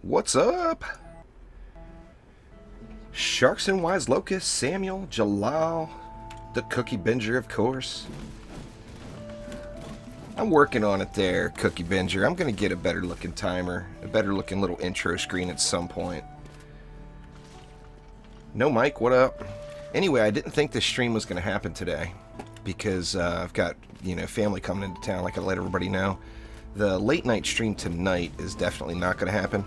What's up? Sharks and Wise Locust, Samuel, Jalal, the Cookie Binger, of course. I'm working on it there, Cookie Binger. I'm going to get a better looking timer, a better looking little intro screen at some point. No, Mike, what up? Anyway, I didn't think this stream was going to happen today because I've got, family coming into town, like I let everybody know. The late night stream tonight is definitely not going to happen,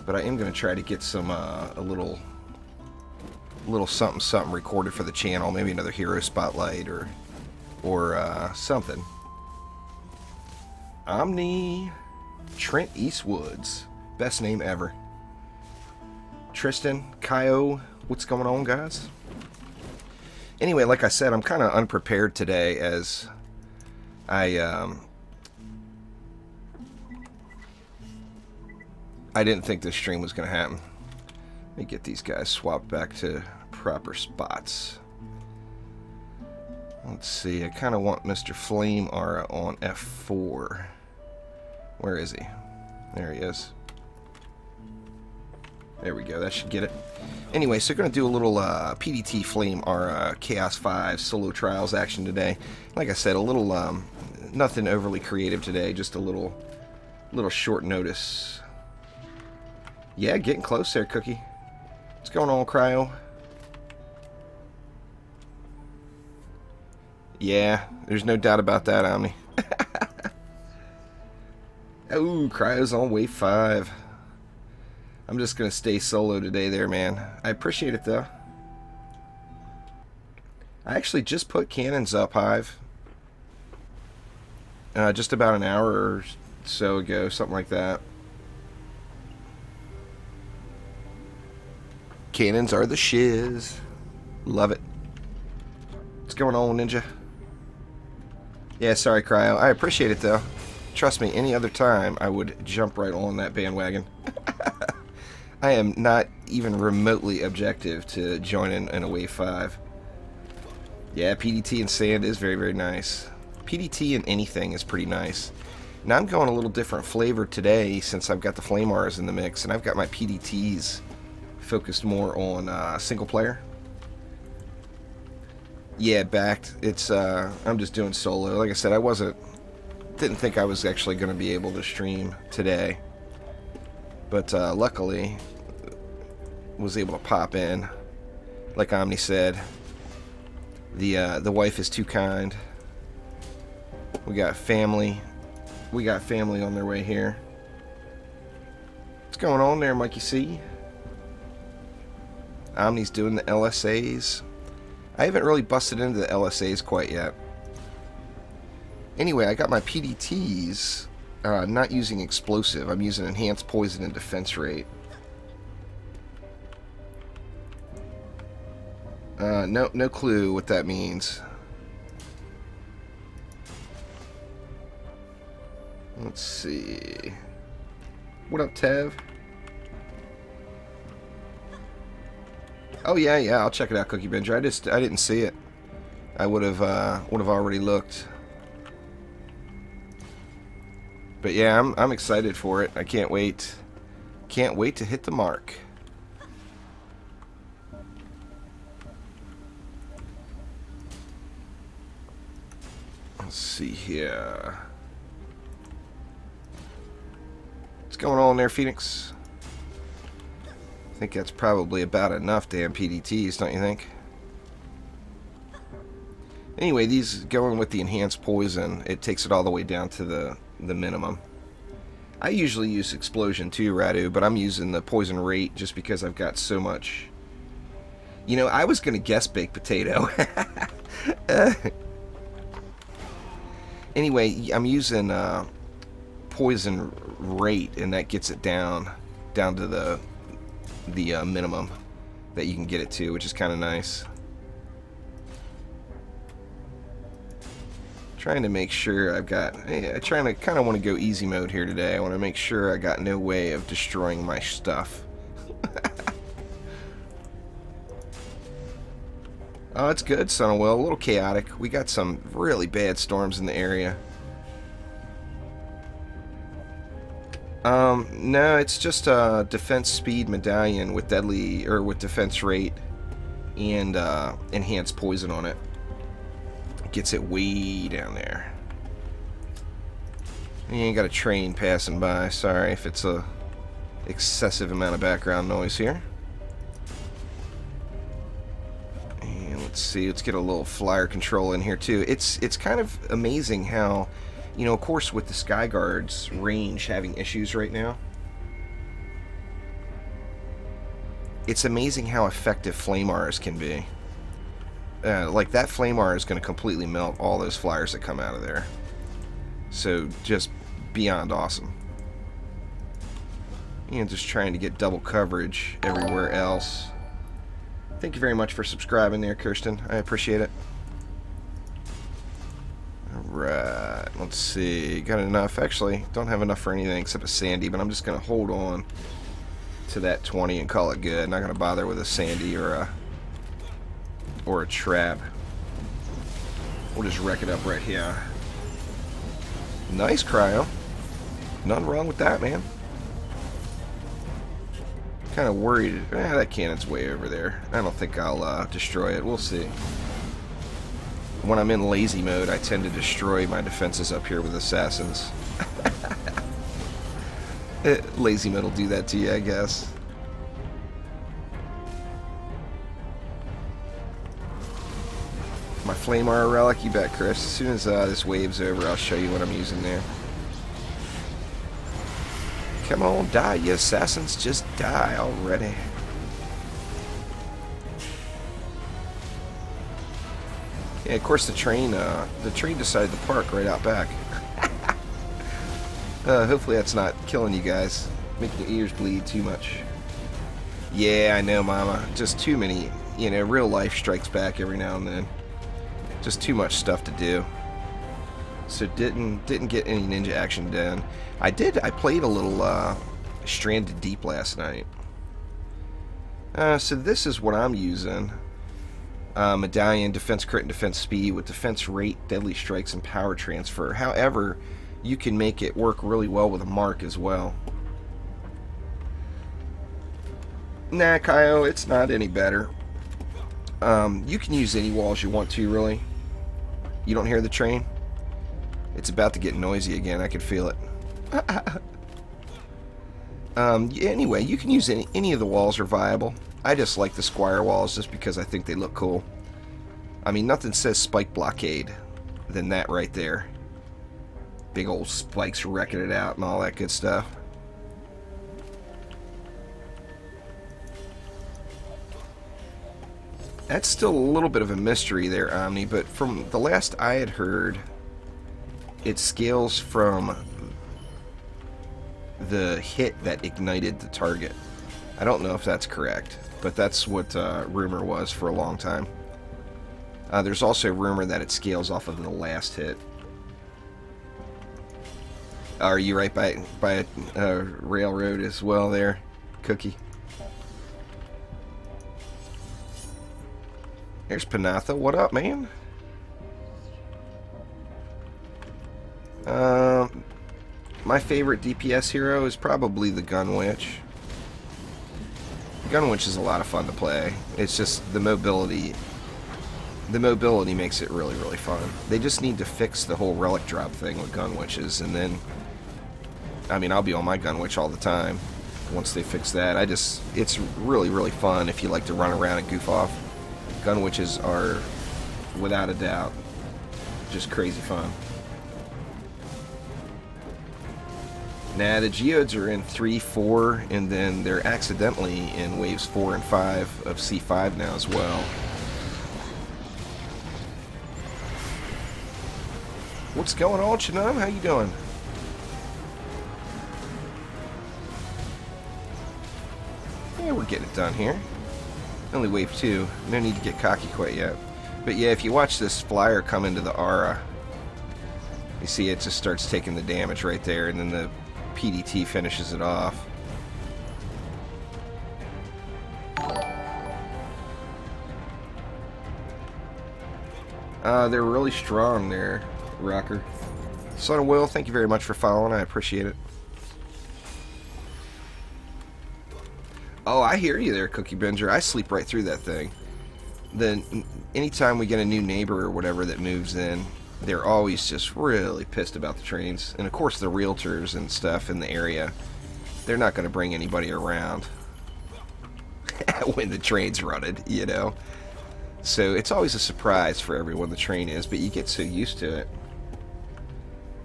but I am going to try to get some, a little something recorded for the channel, maybe another hero spotlight or something. Omni Trent Eastwoods, best name ever. Tristan, Kyo, what's going on, guys? Anyway, like I said, I'm kind of unprepared today as I didn't think this stream was going to happen. Let me get these guys swapped back to proper spots. Let's see, I kind of want Mr. Flame Aura on F4. Where is he? There he is. There we go, that should get it. Anyway, so we're going to do a little PDT Flame Aura Chaos 5 solo trials action today. Like I said, a little, nothing overly creative today, just a little short notice. Yeah, getting close there, Cookie. What's going on, Cryo? Yeah, there's no doubt about that, Omni. Oh, Cryo's on wave 5. I'm just going to stay solo today there, man. I appreciate it, though. I actually just put cannons up, Hive. Just about an hour or so ago, something like that. Cannons are the shiz. Love it. What's going on, Ninja? Yeah, sorry, Cryo. I appreciate it, though. Trust me, any other time, I would jump right on that bandwagon. I am not even remotely objective to joining in a Wave 5. Yeah, PDT and Sand is very, very nice. PDT and anything is pretty nice. Now I'm going a little different flavor today since I've got the Flame Auras in the mix, and I've got my PDTs focused more on single player. Yeah, backed. It's I'm just doing solo. Like I said, didn't think I was actually going to be able to stream today, but luckily was able to pop in. Like Omni said, the wife is too kind. We got family. We got family on their way here. What's going on there, Mikey C? Omni's doing the LSAs. I haven't really busted into the LSAs quite yet. Anyway, I got my PDTs not using explosive. I'm using enhanced poison and defense rate. No clue what that means. Let's see. What up, Tev? Oh yeah, I'll check it out, Cookie Binger. I didn't see it. I would have already looked. But yeah, I'm excited for it. I can't wait. Can't wait to hit the mark. Let's see here. What's going on there, Phoenix? I think that's probably about enough damn PDTs, don't you think? Anyway, these going with the enhanced poison, it takes it all the way down to the minimum. I usually use explosion too, Radu, but I'm using the poison rate just because I've got so much. You know, I was gonna guess baked potato. Anyway, I'm using poison rate, and that gets it down to the minimum that you can get it to, which is kind of nice. Trying to make sure I've got... I kind of want to go easy mode here today. I want to make sure I got no way of destroying my stuff. Oh, it's good, Son of Will. A little chaotic. We got some really bad storms in the area. No, it's just a defense speed medallion with deadly, or with defense rate and enhanced poison on it. Gets it way down there. You ain't got a train passing by. Sorry if it's a excessive amount of background noise here. And let's see, let's get a little flyer control in here too. It's kind of amazing how, you know, of course with the Skyguard's range having issues right now, it's amazing how effective Flamars can be. Like that Flamar is going to completely melt all those flyers that come out of there. So just beyond awesome. And just trying to get double coverage everywhere else. Thank you very much for subscribing there, Kirsten. I appreciate it. Alright, let's see. Got enough. Actually, don't have enough for anything except a Sandy, but I'm just going to hold on to that 20 and call it good. Not going to bother with a Sandy or a trap. We'll just wreck it up right here. Nice cryo. Nothing wrong with that, man. Kind of worried. That cannon's way over there. I don't think I'll destroy it. We'll see. When I'm in lazy mode, I tend to destroy my defenses up here with assassins. Lazy mode will do that to you, I guess. My Flamar relic, you bet, Chris. As soon as this wave's over, I'll show you what I'm using there. Come on, die, you assassins. Just die already. Yeah, of course the train decided to park right out back. Hopefully that's not killing you guys, making your ears bleed too much. Yeah, I know, Mama. Just too many, you know, real life strikes back every now and then. Just too much stuff to do. So didn't get any ninja action done. I played a little Stranded Deep last night. So this is what I'm using. Medallion, defense crit, and defense speed with defense rate, deadly strikes, and power transfer. However, you can make it work really well with a mark as well. Nah, Kaio, it's not any better. You can use any walls you want to, really. You don't hear the train? It's about to get noisy again. I can feel it. Anyway, you can use any of the walls are viable. I just like the Squire walls just because I think they look cool. I mean, nothing says spike blockade than that right there. Big old spikes wrecking it out and all that good stuff. That's still a little bit of a mystery there, Omni, but from the last I had heard, it scales from the hit that ignited the target. I don't know if that's correct, but that's what rumor was for a long time. There's also rumor that it scales off of the last hit. Are you right by a railroad as well there, Cookie? There's Panatha. What up, man? My favorite DPS hero is probably the Gun Witch. Gun Witch is a lot of fun to play. It's just the mobility. The mobility makes it really, really fun. They just need to fix the whole relic drop thing with Gun Witches, and then, I mean, I'll be on my Gun Witch all the time once they fix that. It's really, really fun if you like to run around and goof off. Gun Witches are, without a doubt, just crazy fun. Nah, the Geodes are in 3, 4, and then they're accidentally in waves 4 and 5 of C5 now as well. What's going on, Chanam? How you doing? Yeah, we're getting it done here. Only wave 2. No need to get cocky quite yet. But yeah, if you watch this flyer come into the aura, you see it just starts taking the damage right there, and then the PDT finishes it off. They're really strong there, Rocker. Son of Will, thank you very much for following. I appreciate it. Oh, I hear you there, Cookie Binger. I sleep right through that thing. Then, anytime we get a new neighbor or whatever that moves in, they're always just really pissed about the trains. And of course, the realtors and stuff in the area, they're not going to bring anybody around when the train's running, you know. So it's always a surprise for everyone, the train is, but you get so used to it.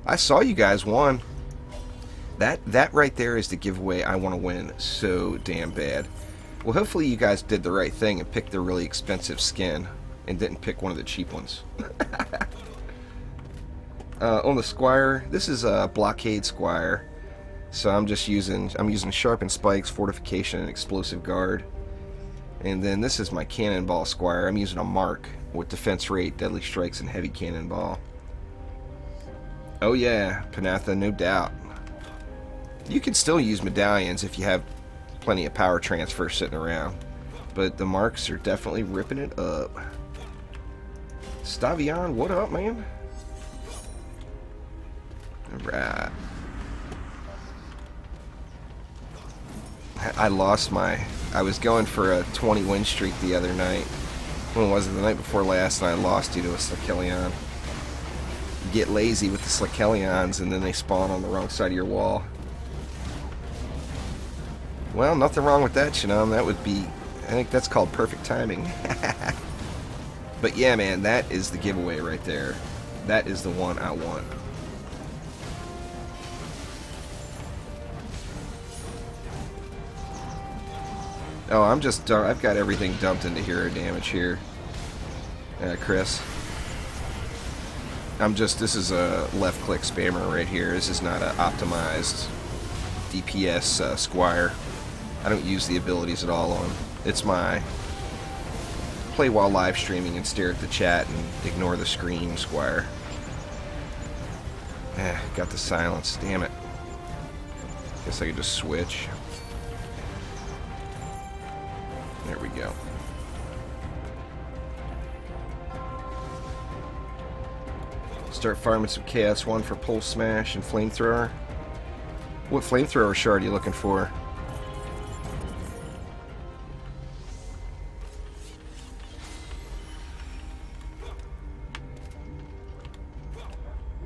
I saw you guys won. That right there is the giveaway I want to win so damn bad. Well, hopefully you guys did the right thing and picked the really expensive skin and didn't pick one of the cheap ones. On the Squire, this is a Blockade Squire. So I'm using Sharpened Spikes, Fortification, and Explosive Guard. And then this is my Cannonball Squire. I'm using a Mark with Defense Rate, Deadly Strikes, and Heavy Cannonball. Oh yeah, Panatha, no doubt. You can still use medallions if you have plenty of power transfer sitting around. But the Marks are definitely ripping it up. Stavion, what up, man? Alright. I was going for a 20 win streak the other night. When was it? The night before last, and I lost due to a Slakelion. You get lazy with the Slakelions, and then they spawn on the wrong side of your wall. Well, nothing wrong with that, Shannon. That would be, I think that's called perfect timing. But yeah, man, that is the giveaway right there. That is the one I want. Oh, I've got everything dumped into hero damage here, Chris. This is a left-click spammer right here. This is not an optimized DPS Squire. I don't use the abilities at all on. It's my play while live streaming and stare at the chat and ignore the screen Squire. Got the silence. Damn it. Guess I could just switch. There we go. Start farming some Chaos 1 for Pulse Smash and Flamethrower. What Flamethrower shard are you looking for?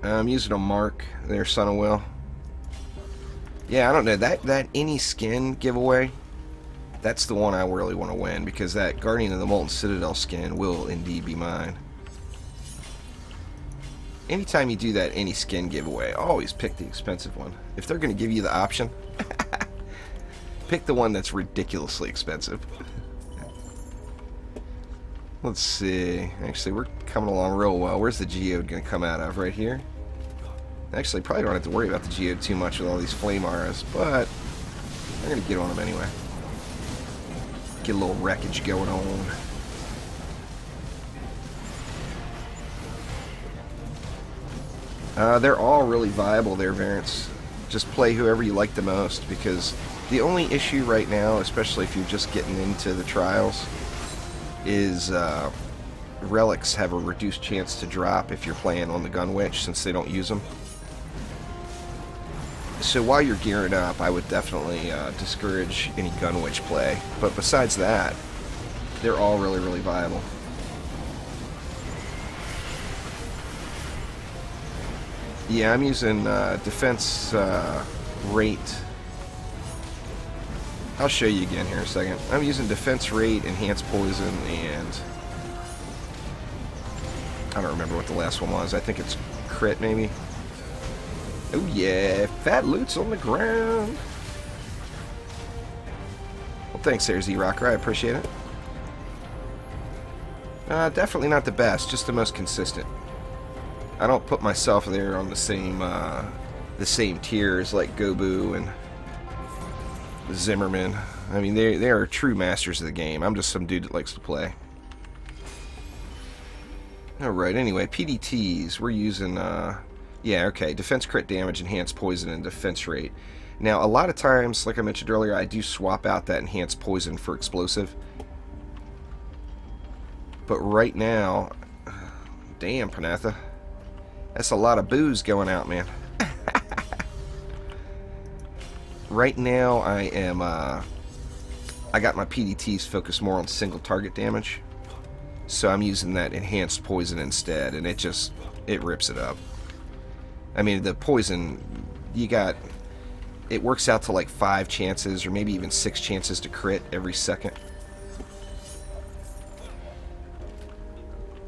I'm using a Mark there, Son of Will. Yeah, I don't know. That any skin giveaway, that's the one I really want to win, because that Guardian of the Molten Citadel skin will indeed be mine. Anytime you do that any skin giveaway, always pick the expensive one. If they're going to give you the option, pick the one that's ridiculously expensive. Let's see. Actually, we're coming along real well. Where's the Geode going to come out of? Right here? Actually, probably don't have to worry about the Geode too much with all these Flame Auras, but I'm going to get on them anyway. Get a little wreckage going on. They're all really viable there, variants. Just play whoever you like the most, because the only issue right now, especially if you're just getting into the trials, is relics have a reduced chance to drop if you're playing on the Gun Witch, since they don't use them. So while you're gearing up, I would definitely discourage any Gun Witch play. But besides that, they're all really, really viable. Yeah, I'm using defense rate. I'll show you again here in a second. I'm using defense rate, enhanced poison, and I don't remember what the last one was. I think it's crit, maybe. Oh yeah, fat loot's on the ground. Well, thanks there, Z-Rocker. I appreciate it. Definitely not the best, just the most consistent. I don't put myself there on the same tiers like Gobu and Zimmerman. I mean, they are true masters of the game. I'm just some dude that likes to play. Alright, anyway, PDTs. We're using, yeah, okay, defense crit damage, enhanced poison, and defense rate. Now, a lot of times, like I mentioned earlier, I do swap out that enhanced poison for explosive. But right now, damn, Panatha. That's a lot of booze going out, man. Right now, I am I got my PDTs focused more on single target damage. So I'm using that enhanced poison instead, and it rips it up. I mean, the poison, it works out to like 5 chances, or maybe even 6 chances to crit every second.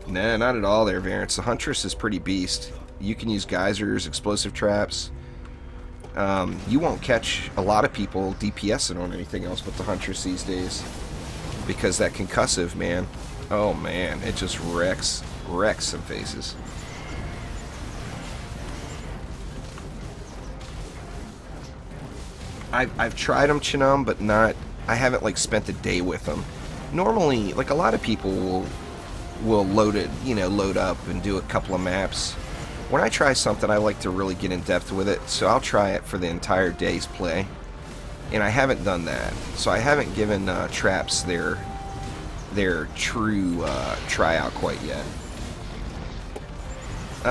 Nah, not at all there, Variance. The Huntress is pretty beast. You can use geysers, explosive traps. You won't catch a lot of people DPSing on anything else but the Huntress these days. Because that concussive, man. Oh man, it just wrecks some faces. I've tried them, Chinum, but I haven't like spent a day with them. Normally, like a lot of people will load up and do a couple of maps. When I try something, I like to really get in depth with it, so I'll try it for the entire day's play. And I haven't done that, so I haven't given traps their true tryout quite yet.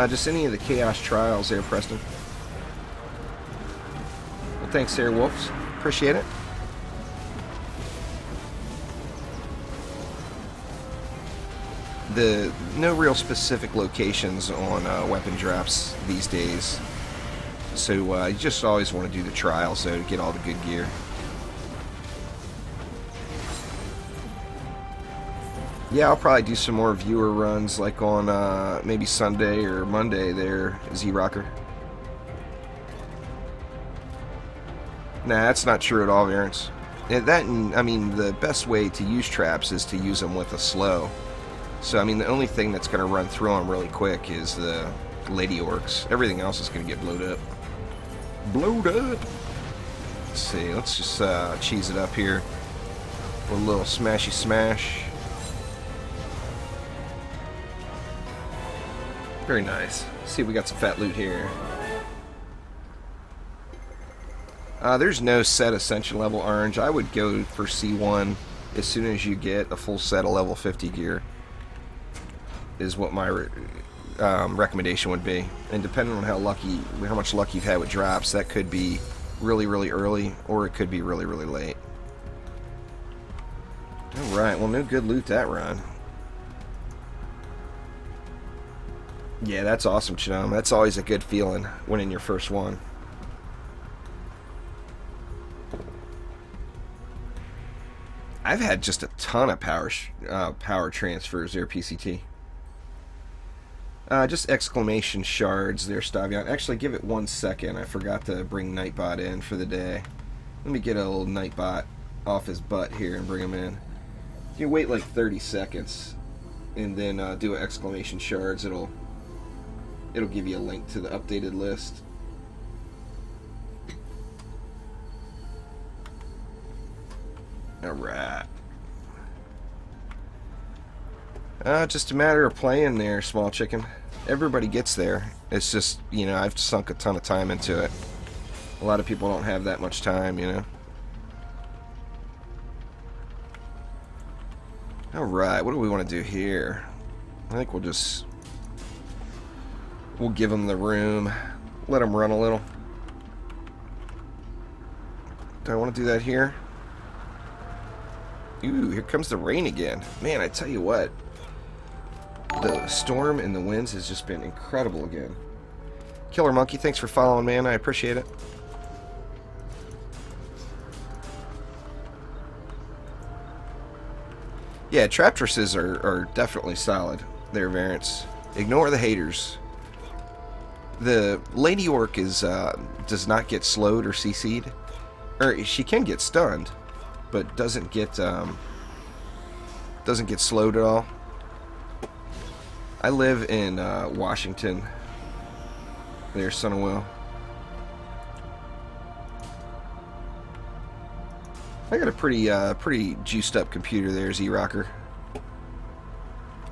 Just any of the Chaos Trials there, Preston. Well, thanks there, Wolves. Appreciate it. No real specific locations on weapon drops these days. So you just always want to do the trials, though, to get all the good gear. Yeah, I'll probably do some more viewer runs, like on maybe Sunday or Monday there, Z-Rocker. Nah, that's not true at all, Variance. I mean, the best way to use traps is to use them with a slow. So, I mean, the only thing that's going to run through them really quick is the Lady Orcs. Everything else is going to get blowed up. Blowed up! Let's see, let's just cheese it up here. A little smashy smash. Very nice. Let's see if we got some fat loot here. There's no set Ascension level orange. I would go for C1 as soon as you get a full set of level 50 gear. Is what my recommendation would be. And depending on how much luck you've had with drops, that could be really, really early, or it could be really, really late. Alright, well, no good loot that run. Yeah, that's awesome, Chum. That's always a good feeling, winning your first one. I've had just a ton of power transfers there, PCT. Just exclamation shards there, Stavion. Actually, give it 1 second. I forgot to bring Nightbot in for the day. Let me get a little Nightbot off his butt here and bring him in. You wait like 30 seconds and then do an exclamation shards. It'll give you a link to the updated list. Alright. Just a matter of playing there, Small Chicken. Everybody gets there. It's just, you know, I've sunk a ton of time into it. A lot of people don't have that much time, you know. Alright, what do we want to do here? I think we'll give them the room. Let them run a little. Do I want to do that here? Ooh, here comes the rain again. Man, I tell you what. The storm and the winds has just been incredible again. Killer Monkey, thanks for following, man. I appreciate it. Yeah, Traptresses are definitely solid. They're Variants. Ignore the haters. The Lady Orc does not get slowed or CC'd. Or she can get stunned, but doesn't get slowed at all. I live in Washington. There's Son of Will. I got a pretty juiced up computer there, Z-Rocker.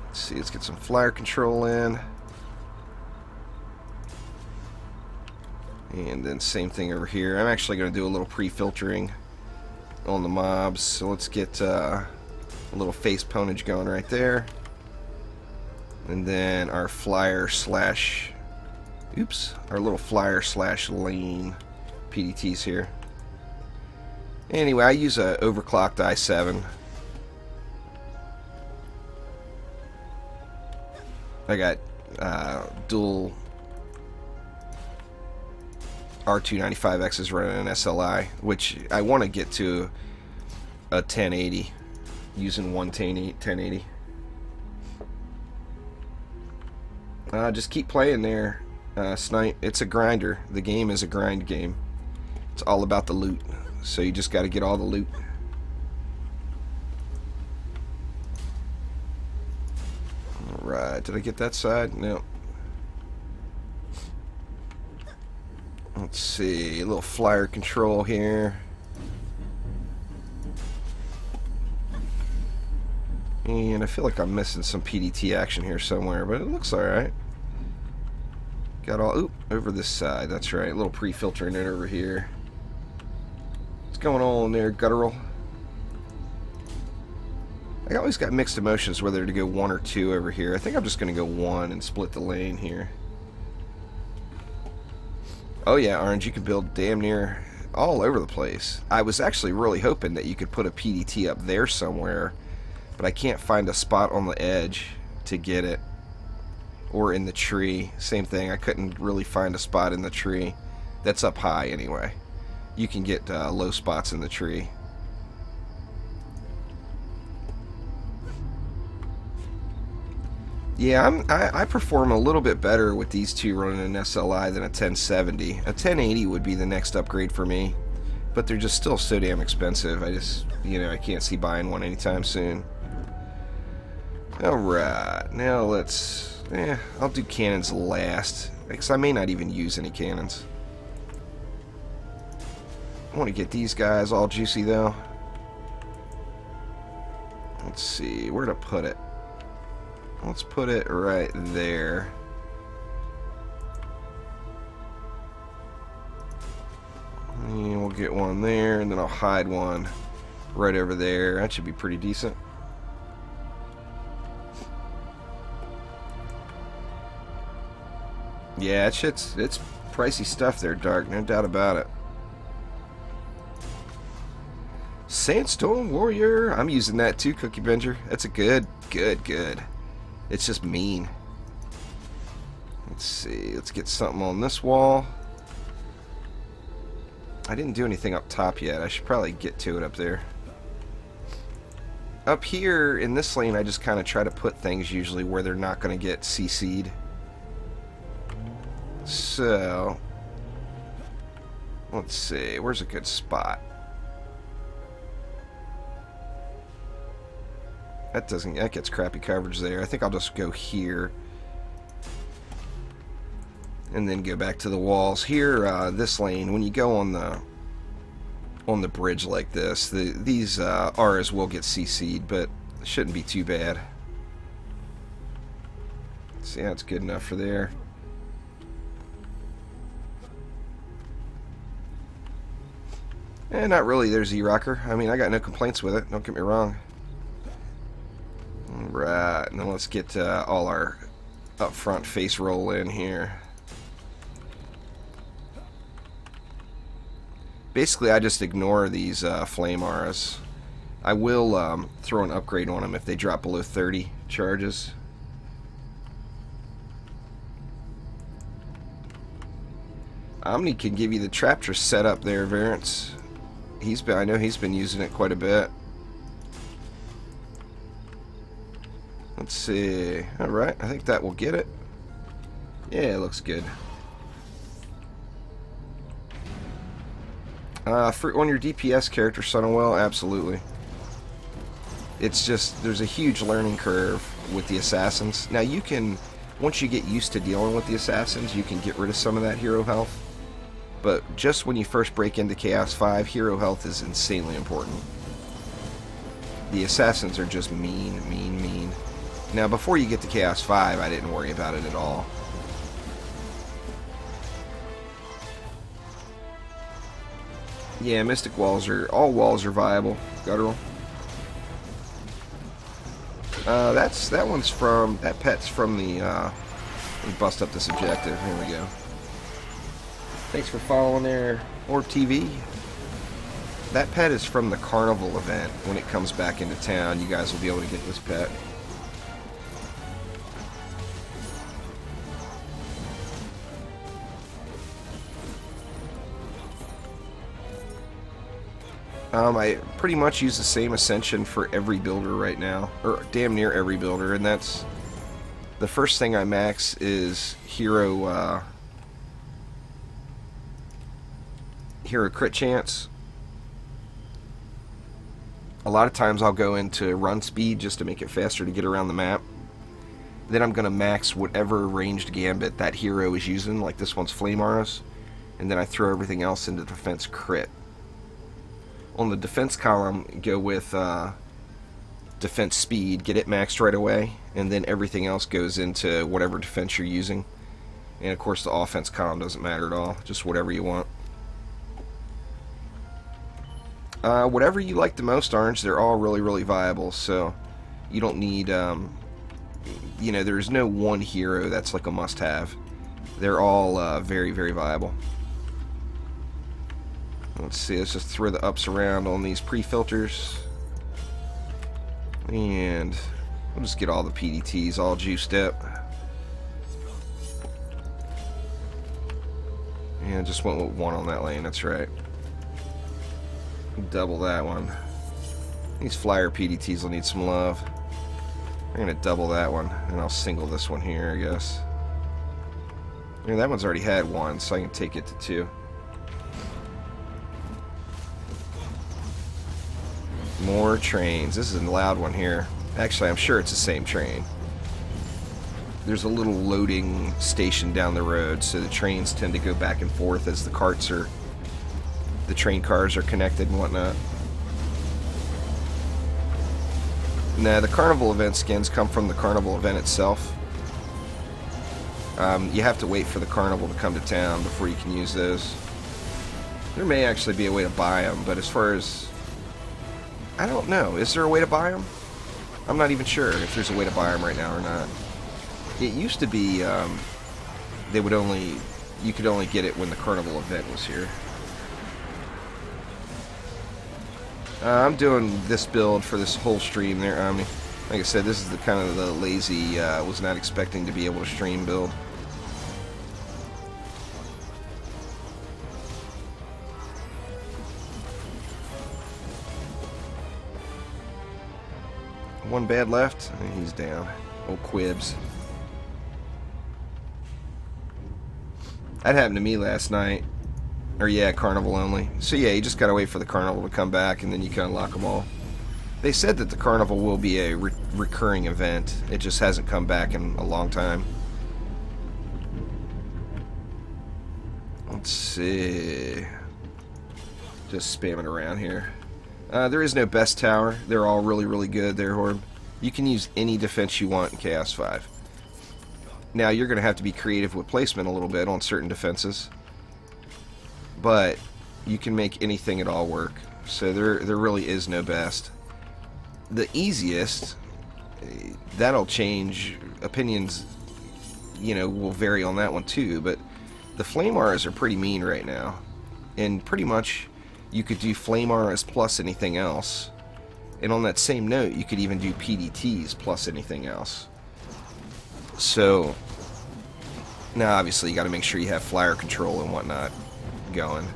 Let's see, let's get some flyer control in. And then same thing over here. I'm actually going to do a little pre-filtering on the mobs. So let's get a little face ponage going right there. And then our flyer slash... Oops. Our little flyer slash lane PDTs here. Anyway, I use a overclocked i7. I got dual R295Xs running an SLI, which I want to get to a 1080 using one 1080. Just keep playing there, Snipe. It's a grinder. The game is a grind game. It's all about the loot, so you just got to get all the loot. Alright, did I get that side? No. Let's see, a little flyer control here. And I feel like I'm missing some PDT action here somewhere, but it looks alright. Got all, oop, over this side, that's right. A little pre-filtering it over here. What's going on there, Guttural? I always got mixed emotions whether to go 1 or 2 over here. I think I'm just going to go 1 and split the lane here. Oh yeah, Orange, you can build damn near all over the place. I was actually really hoping that you could put a PDT up there somewhere, but I can't find a spot on the edge to get it. Or in the tree. Same thing, I couldn't really find a spot in the tree. That's up high anyway. You can get low spots in the tree. Yeah, I perform a little bit better with these two running an SLI than a 1070. A 1080 would be the next upgrade for me, but they're just still so damn expensive. I just, I can't see buying one anytime soon. Alright, now let's, I'll do cannons last, because I may not even use any cannons. I want to get these guys all juicy though. Let's see, where to put it? Let's put it right there. And we'll get one there, and then I'll hide one right over there. That should be pretty decent. Yeah, it's pricey stuff there, Dark, no doubt about it. Sandstorm Warrior, I'm using that too, Cookie Benger. That's a good. It's just mean. Let's see, let's get something on this wall. I didn't do anything up top yet. I should probably get to it up there. Up here in this lane, I just kind of try to put things usually where they're not going to get CC'd. So, let's see, where's a good spot? That gets crappy coverage there. I think I'll just go here and then go back to the walls here. This lane, when you go on the bridge like this, these R's will get CC'd, but it shouldn't be too bad. See, that's good enough for there. Not really. There's E-Rocker. I mean, I got no complaints with it. Don't get me wrong. Right, now let's get all our up front face roll in here. Basically, I just ignore these flame auras. I will throw an upgrade on them if they drop below 30 charges. Omni can give you the Traptress setup there, Variance. I know he's been using it quite a bit. Let's see. Alright, I think that will get it. Yeah, it looks good. On your DPS character, Sunwell, absolutely. It's just, there's a huge learning curve with the assassins. Now you can, once you get used to dealing with the assassins, you can get rid of some of that hero health. But just when you first break into Chaos 5, hero health is insanely important. The assassins are just mean. Now, before you get to Chaos 5, I didn't worry about it at all. Yeah, Mystic walls all walls are viable. Guttural. That pet's from the, let me bust up this objective. Here we go. Thanks for following there, Orb TV. That pet is from the carnival event. When it comes back into town, you guys will be able to get this pet. I pretty much use the same ascension for every builder right now, or damn near every builder, and that's the first thing I max is hero crit chance. A lot of times I'll go into run speed just to make it faster to get around the map. Then I'm going to max whatever ranged gambit that hero is using, like this one's Flame Auras, and then I throw everything else into defense crit. On the defense column, go with defense speed, get it maxed right away, and then everything else goes into whatever defense you're using. And of course the offense column doesn't matter at all, just whatever you want. Whatever you like the most, Orange, they're all really, really viable, so you don't need, you know, there's no one hero that's like a must-have. They're all very, very viable. Let's see, let's just throw the ups around on these pre-filters. And we'll just get all the PDTs all juiced up. And just went with one on that lane, that's right. Double that one. These flyer PDTs will need some love. I'm going to double that one, and I'll single this one here, I guess. Yeah, that one's already had one, so I can take it to 2. More trains. This is a loud one here. Actually, I'm sure it's the same train. There's a little loading station down the road, so the trains tend to go back and forth as the train cars are connected and whatnot. Now, the carnival event skins come from the carnival event itself. You have to wait for the carnival to come to town before you can use those. There may actually be a way to buy them, but as far as... I don't know. Is there a way to buy them? I'm not even sure if there's a way to buy them right now or not. It used to be you could only get it when the carnival event was here. I'm doing this build for this whole stream there, Omni. Like I said, this is the kind of the lazy, was not expecting to be able to stream build. One bad left, and he's down. Old Quibs. That happened to me last night. Or yeah, carnival only. So yeah, you just gotta wait for the carnival to come back, and then you can unlock them all. They said that the carnival will be a recurring event. It just hasn't come back in a long time. Let's see. Just spamming around here. There is no best tower. They're all really, really good there, Horb. You can use any defense you want in Chaos 5. Now, you're going to have to be creative with placement a little bit on certain defenses. But you can make anything at all work. So there really is no best. The easiest, that'll change. Opinions, you know, will vary on that one too. But the Flame Auras are pretty mean right now. And pretty much... you could do Flame Auras plus anything else. And on that same note, you could even do PDTs plus anything else. So, now obviously you got to make sure you have flyer control and whatnot going.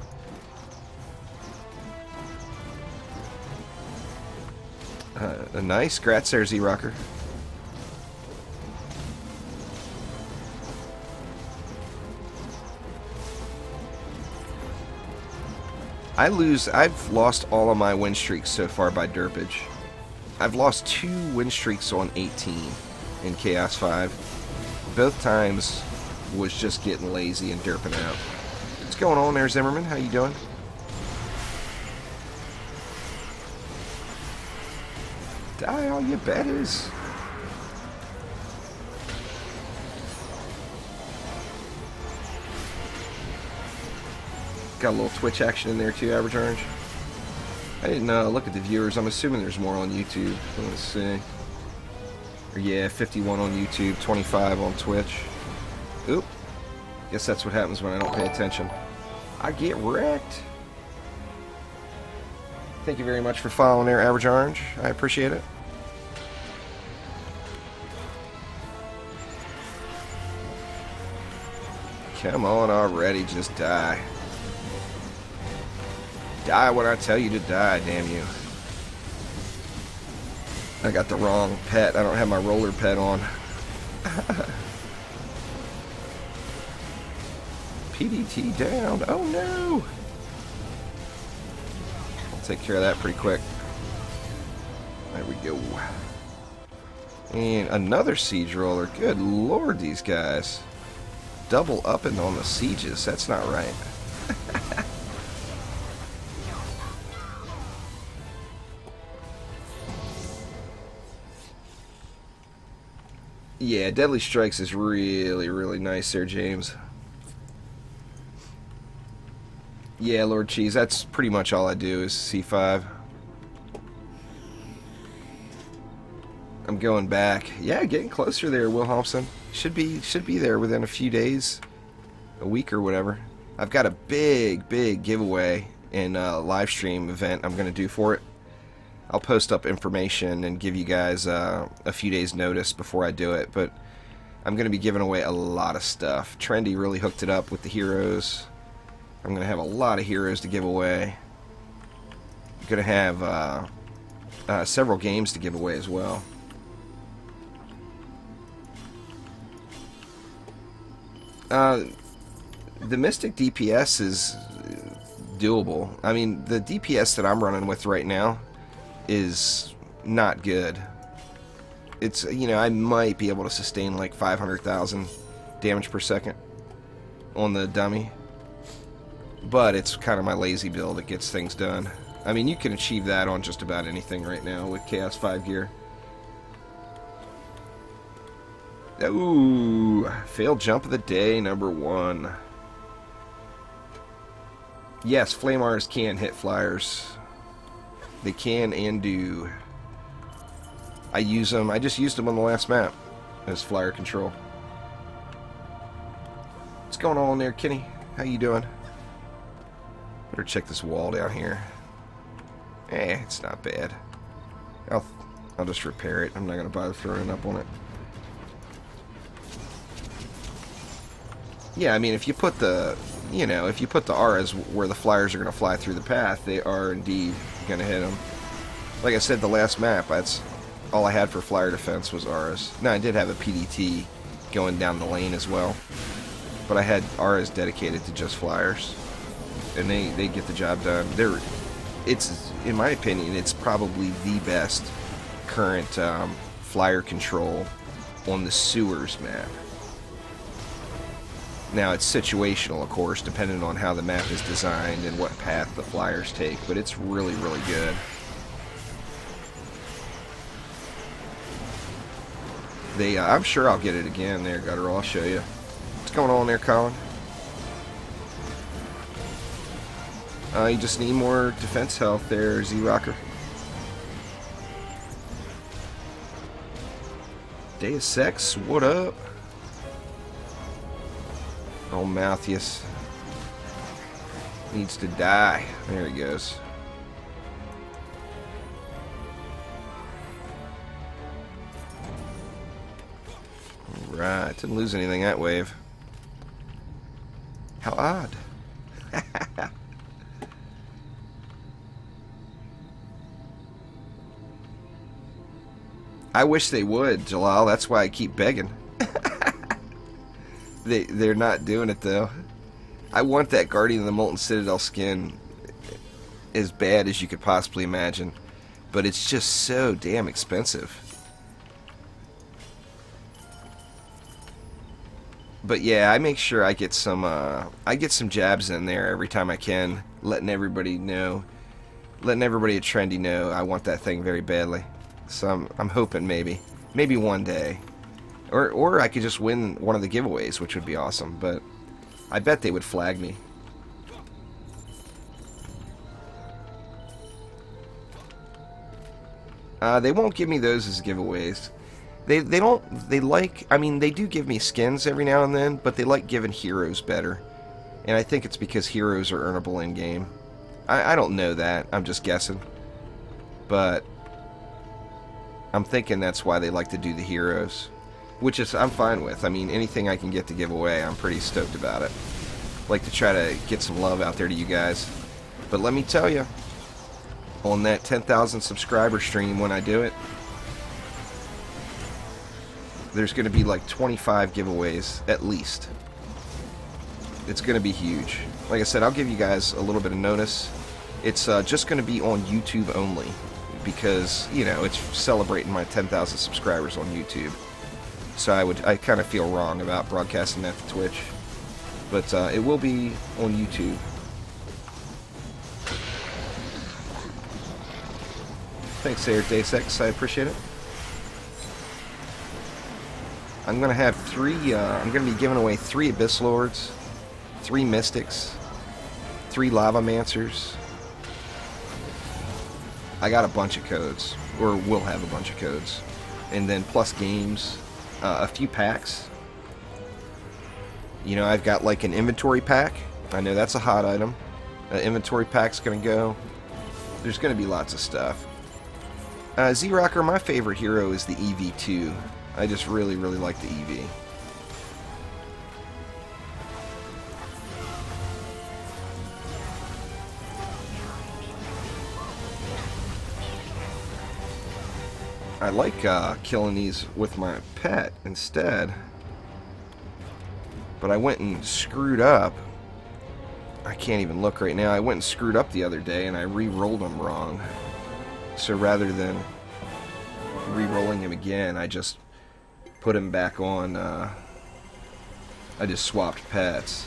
Nice. Grats there, Z-Rocker. I've lost all of my win streaks so far by derpage. I've lost 2 win streaks on 18 in Chaos 5. Both times was just getting lazy and derping out. What's going on there, Zimmerman? How you doing? Die all you betters. Got a little Twitch action in there too, Average Orange. I didn't look at the viewers. I'm assuming there's more on YouTube. Let's see. Or yeah, 51 on YouTube, 25 on Twitch. Oop. Guess that's what happens when I don't pay attention. I get wrecked. Thank you very much for following there, Average Orange. I appreciate it. Come on already, just die. Die when I tell you to die, damn you. I got the wrong pet. I don't have my roller pet on. PDT down. Oh no! I'll take care of that pretty quick. There we go. And another siege roller. Good lord, these guys. Double upping on the sieges. That's not right. Yeah, Deadly Strikes is really, really nice there, James. Yeah, Lord Cheese, that's pretty much all I do is C5. I'm going back. Yeah, getting closer there, Will Thompson. Should be there within a few days, a week or whatever. I've got a big giveaway and live stream event I'm going to do for it. I'll post up information and give you guys a few days notice before I do it, but I'm going to be giving away a lot of stuff. Trendy really hooked it up with the heroes. I'm going to have a lot of heroes to give away. I'm going to have several games to give away as well. The Mystic DPS is doable. I mean, the DPS that I'm running with right now is not good. It's, you know, I might be able to sustain like 500,000 damage per second on the dummy, but it's kind of my lazy build that gets things done. I mean, you can achieve that on just about anything right now with Chaos 5 gear. Ooh, failed jump of the day, number 1. Yes, Flamars can hit flyers. They can and do. I use them. I just used them on the last map as flyer control. What's going on there, Kenny? How you doing? Better check this wall down here. It's not bad. I'll just repair it. I'm not gonna bother throwing up on it. Yeah, I mean, if you put the, you know, if you put the auras where the flyers are going to fly through the path, they are indeed going to hit them. Like I said, the last map, that's all I had for flyer defense was auras. Now, I did have a PDT going down the lane as well, but I had auras dedicated to just flyers, and they get the job done. It's, in my opinion, it's probably the best current flyer control on the sewers map. Now, it's situational, of course, depending on how the map is designed and what path the flyers take, but it's really, really good. I'm sure I'll get it again there, Guttural. I'll show you. What's going on there, Colin? You just need more defense health there, Z-Rocker. Deus Ex, what up? Oh, Malthus needs to die. There he goes. Alright, didn't lose anything that wave. How odd. I wish they would, Jalal. That's why I keep begging. They're not doing it, though. I want that Guardian of the Molten Citadel skin as bad as you could possibly imagine, but it's just so damn expensive. But yeah, I make sure I get some jabs in there every time I can, letting everybody at Trendy know I want that thing very badly. So I'm hoping maybe one day. Or I could just win one of the giveaways, which would be awesome, but I bet they would flag me. They won't give me those as giveaways. They do give me skins every now and then, but they like giving heroes better. And I think it's because heroes are earnable in game. I don't know that. I'm just guessing. but I'm thinking that's why they like to do the heroes, which is I'm fine with. I mean, anything I can get to give away, I'm pretty stoked about it. Like to try to get some love out there to you guys. But let me tell you, on that 10,000 subscriber stream when I do it, there's going to be like 25 giveaways at least. It's going to be huge. Like I said, I'll give you guys a little bit of notice. It's just going to be on YouTube only because, you know, it's celebrating my 10,000 subscribers on YouTube. So I kind of feel wrong about broadcasting that to Twitch. But it will be on YouTube. Thanks, Air Dasex. I appreciate it. I'm going to have I'm going to be giving away 3 Abyss Lords, 3 Mystics, 3 Lavamancers. I got a bunch of codes, or will have a bunch of codes. And then plus games, a few packs. You know, I've got like an inventory pack. I know that's a hot item. An inventory pack's going to go. There's going to be lots of stuff. Z-Rocker, my favorite hero is the EV2. I just really, really like the EV. I like killing these with my pet instead. But I went and screwed up. I can't even look right now. I went and screwed up the other day and I re-rolled them wrong. So rather than re-rolling him again, I just put him back on. I just swapped pets.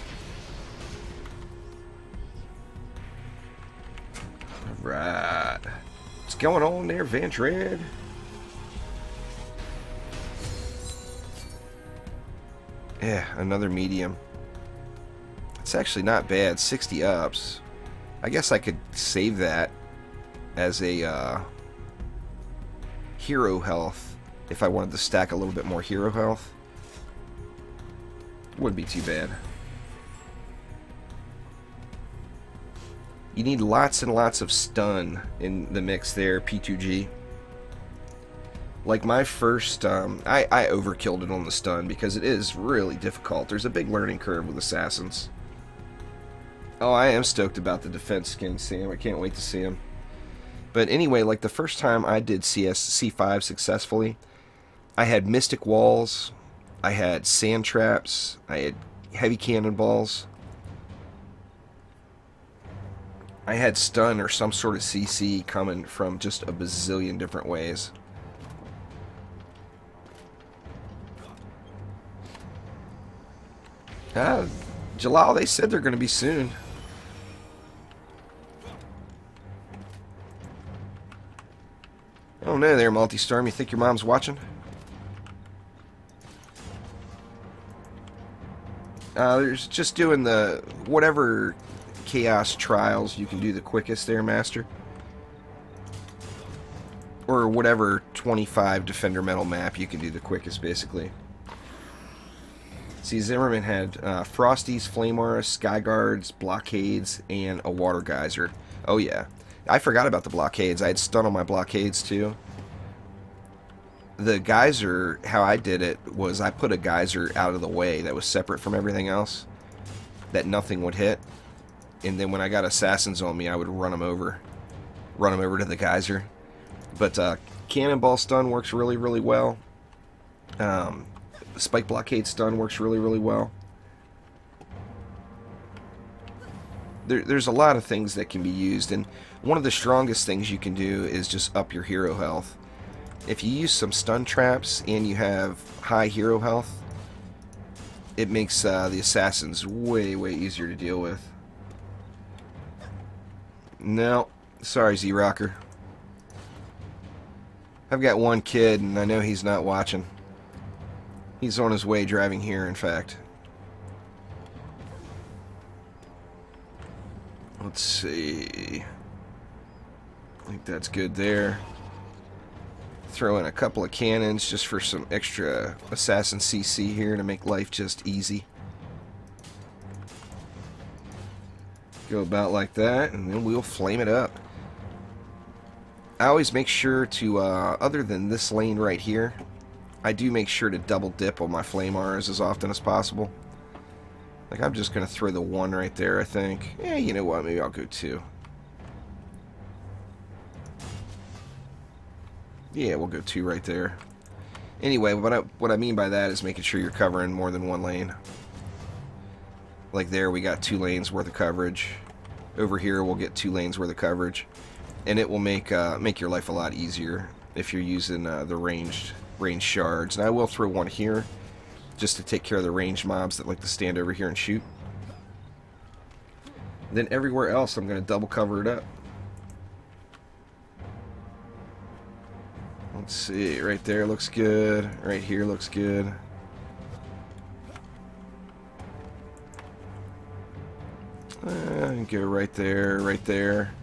Alright. What's going on there, Vantred? Yeah, another medium. It's actually not bad. 60 ups. I guess I could save that as a hero health if I wanted to stack a little bit more hero health. Wouldn't be too bad. You need lots and lots of stun in the mix there, P2G. Like my first, I overkilled it on the stun because it is really difficult. There's a big learning curve with assassins. Oh, I am stoked about the defense skin, Sam. I can't wait to see him. But anyway, like the first time I did C5 successfully, I had Mystic Walls, I had Sand Traps, I had Heavy Cannonballs, I had Stun or some sort of CC coming from just a bazillion different ways. Jalal, they said they're going to be soon. Oh no there, Multi-Storm. You think your mom's watching? There's just doing the whatever chaos trials you can do the quickest there, Master. Or whatever 25 Defender Metal map you can do the quickest, basically. See, Zimmerman had Frosties, Flame Aura, Sky Guards, Blockades, and a Water Geyser. Oh yeah. I forgot about the Blockades. I had stun on my Blockades too. The Geyser, how I did it, was I put a Geyser out of the way that was separate from everything else, that nothing would hit. And then when I got Assassins on me, I would run them over to the Geyser. But Cannonball Stun works really, really well. Spike Blockade Stun works really, really well. There's a lot of things that can be used, and one of the strongest things you can do is just up your hero health. If you use some stun traps and you have high hero health, it makes the assassins way, way easier to deal with. No, sorry, Z-Rocker. I've got one kid, and I know he's not watching. He's on his way driving here, in fact. Let's see. I think that's good there. Throw in a couple of cannons just for some extra assassin CC here to make life just easy. Go about like that, and then we'll flame it up. I always make sure to, other than this lane right here, I do make sure to double dip on my flame arrows as often as possible. Like, I'm just going to throw the 1 right there, I think. Yeah, you know what? Maybe I'll go 2. Yeah, we'll go 2 right there. Anyway, what I mean by that is making sure you're covering more than 1 lane. Like there, we got 2 lanes worth of coverage. Over here, we'll get 2 lanes worth of coverage. And it will make your life a lot easier if you're using the ranged shards. And I will throw 1 here, just to take care of the ranged mobs that like to stand over here and shoot. Then everywhere else, I'm going to double cover it up. Let's see, right there looks good. Right here looks good. Go right there, right there.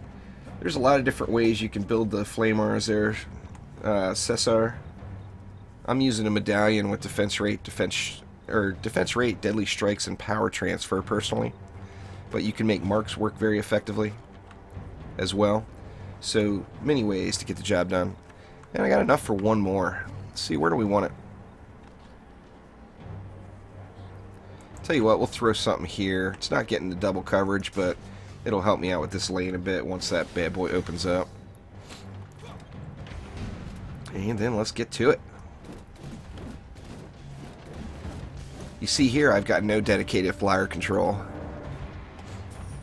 There's a lot of different ways you can build the flame arrows there, Cesar. I'm using a medallion with defense rate, deadly strikes, and power transfer personally. But you can make marks work very effectively as well. So many ways to get the job done. And I got enough for 1 more. Let's see, where do we want it? Tell you what, we'll throw something here. It's not getting the double coverage, but it'll help me out with this lane a bit once that bad boy opens up. And then let's get to it. You see here, I've got no dedicated flyer control.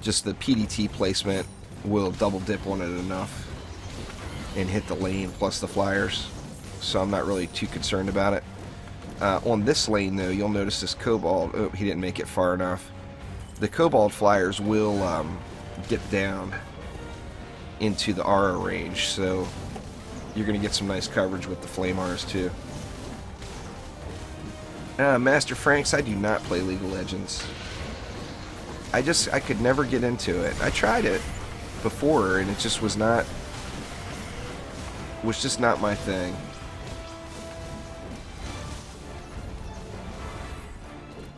Just the PDT placement will double dip on it enough and hit the lane plus the flyers. So I'm not really too concerned about it. On this lane, though, you'll notice this Cobalt. Oh, he didn't make it far enough. The Cobalt flyers will dip down into the aura range, so you're going to get some nice coverage with the Flame Rs, too. Master Franks, I do not play League of Legends. I could never get into it. I tried it before, and it just was just not my thing.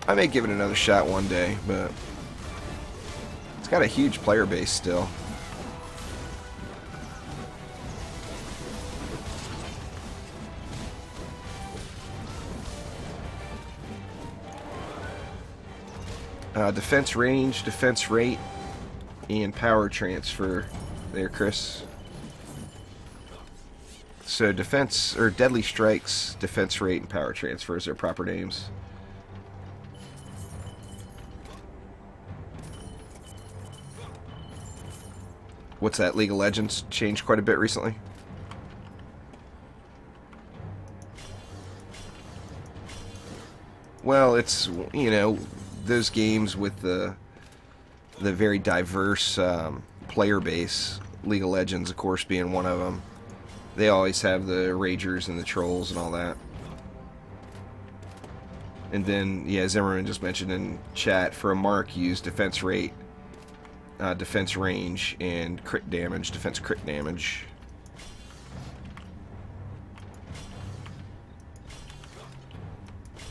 I may give it another shot one day, but it's got a huge player base still. Defense range, defense rate, and power transfer there, Chris. So defense, or deadly strikes, defense rate, and power transfers are proper names. What's that? League of Legends changed quite a bit recently? Well, it's, you know, those games with the very diverse player base, League of Legends, of course, being one of them. They always have the Ragers and the Trolls and all that. And then, yeah, Zimmerman just mentioned in chat, for a mark, use defense rate, defense range, and crit damage, defense crit damage.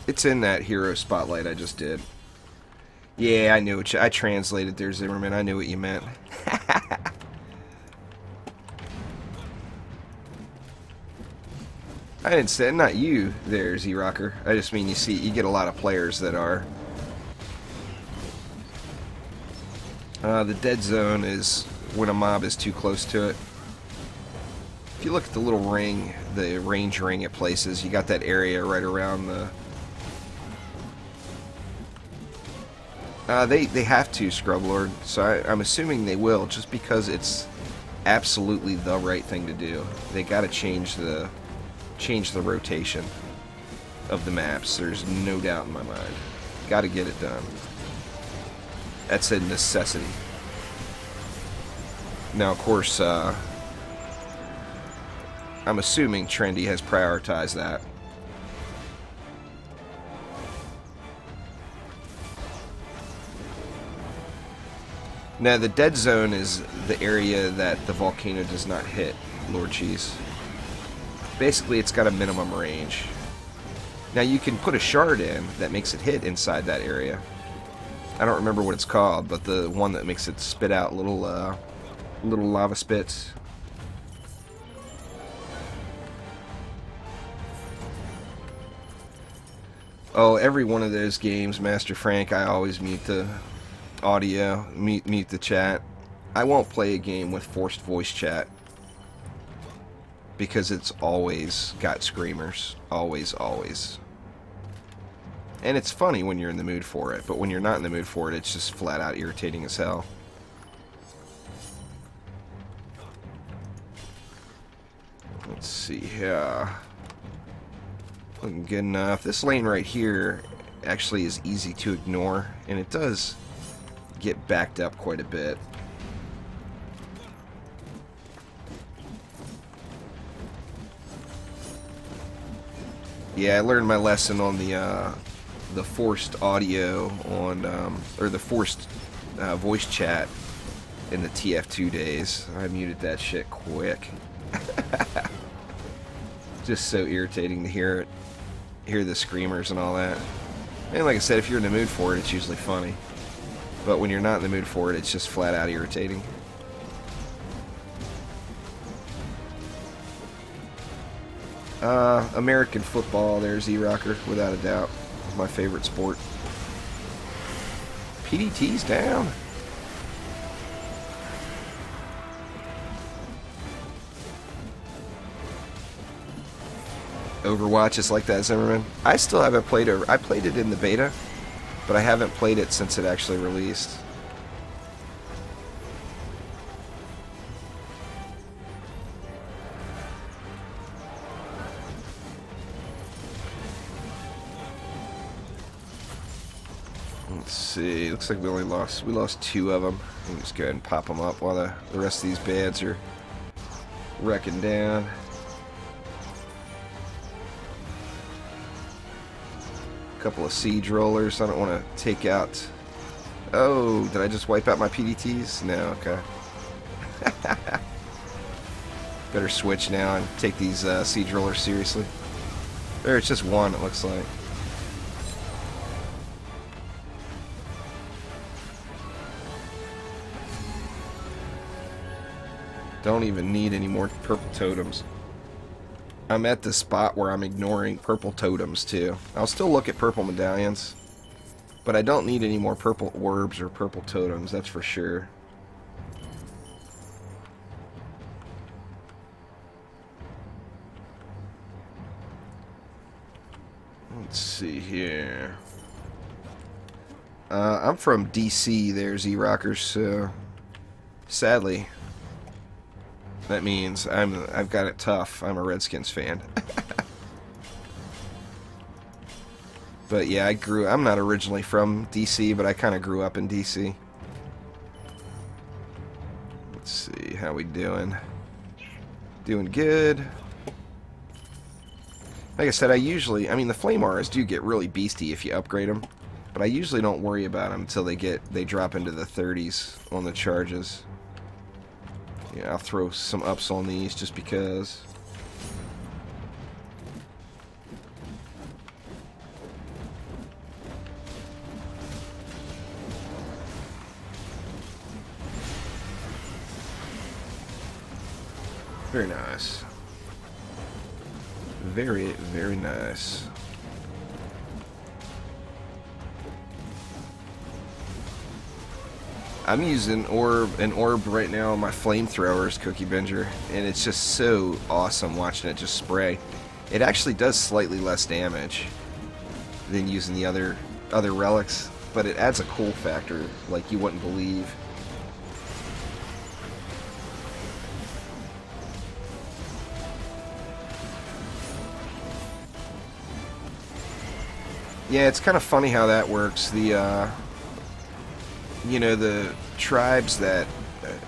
It's in that hero spotlight I just did. Yeah, I knew it. I translated there, Zimmerman. I knew what you meant. I didn't say, not you there, Z-Rocker. I just mean you get a lot of players that are. The dead zone is when a mob is too close to it. If you look at the little ring, the range ring it places, you got that area right around the... They have to, Scrublord, so I'm assuming they will, just because it's absolutely the right thing to do. They gotta change the rotation of the maps. There's no doubt in my mind. Gotta get it done. That's a necessity. Now, of course, I'm assuming Trendy has prioritized that. Now, the dead zone is the area that the volcano does not hit, Lord Cheese. Basically, it's got a minimum range. Now, you can put a shard in that makes it hit inside that area. I don't remember what it's called, but the one that makes it spit out little lava spits. Oh, every one of those games, Master Frank, I always mute the audio, mute the chat. I won't play a game with forced voice chat because it's always got screamers. Always, always. And it's funny when you're in the mood for it, but when you're not in the mood for it, it's just flat out irritating as hell. Let's see here. Looking good enough. This lane right here actually is easy to ignore, and it does get backed up quite a bit. Yeah, I learned my lesson on the forced audio on or the forced voice chat in the TF2 days. I muted that shit quick. Just so irritating to hear the screamers and all that. And like I said, if you're in the mood for it, it's usually funny. But when you're not in the mood for it, it's just flat out irritating. American football, there's E-Rocker, without a doubt. My favorite sport. PDT's down. Overwatch is like that, Zimmerman. I still haven't played it. I played it in the beta, but I haven't played it since it actually released. Let's see. Looks like we lost 2 of them. Let me just go ahead and pop them up while the rest of these bads are wrecking down. Couple of siege rollers. I don't want to take out. Oh, did I just wipe out my PDTs? No, okay. Better switch now and take these siege rollers seriously. There, it's just one, it looks like. Don't even need any more purple totems. I'm at the spot where I'm ignoring purple totems too. I'll still look at purple medallions, but I don't need any more purple orbs or purple totems, that's for sure. Let's see here. I'm from DC there, Z-Rockers, so sadly that means I've got it tough. I'm a Redskins fan. But yeah, I'm not originally from DC, but I kind of grew up in DC. Let's see, how we doing? Doing good. Like I said, I mean the flame auras do get really beasty if you upgrade them, but I usually don't worry about them until they drop into the 30s on the charges. Yeah, I'll throw some ups on these just because. Very nice. Very, very nice. I'm using an orb right now on my flamethrowers, Cookie Binger, and it's just so awesome watching it just spray. It actually does slightly less damage than using the other relics, but it adds a cool factor like you wouldn't believe. Yeah, it's kind of funny how that works. You know, the tribes that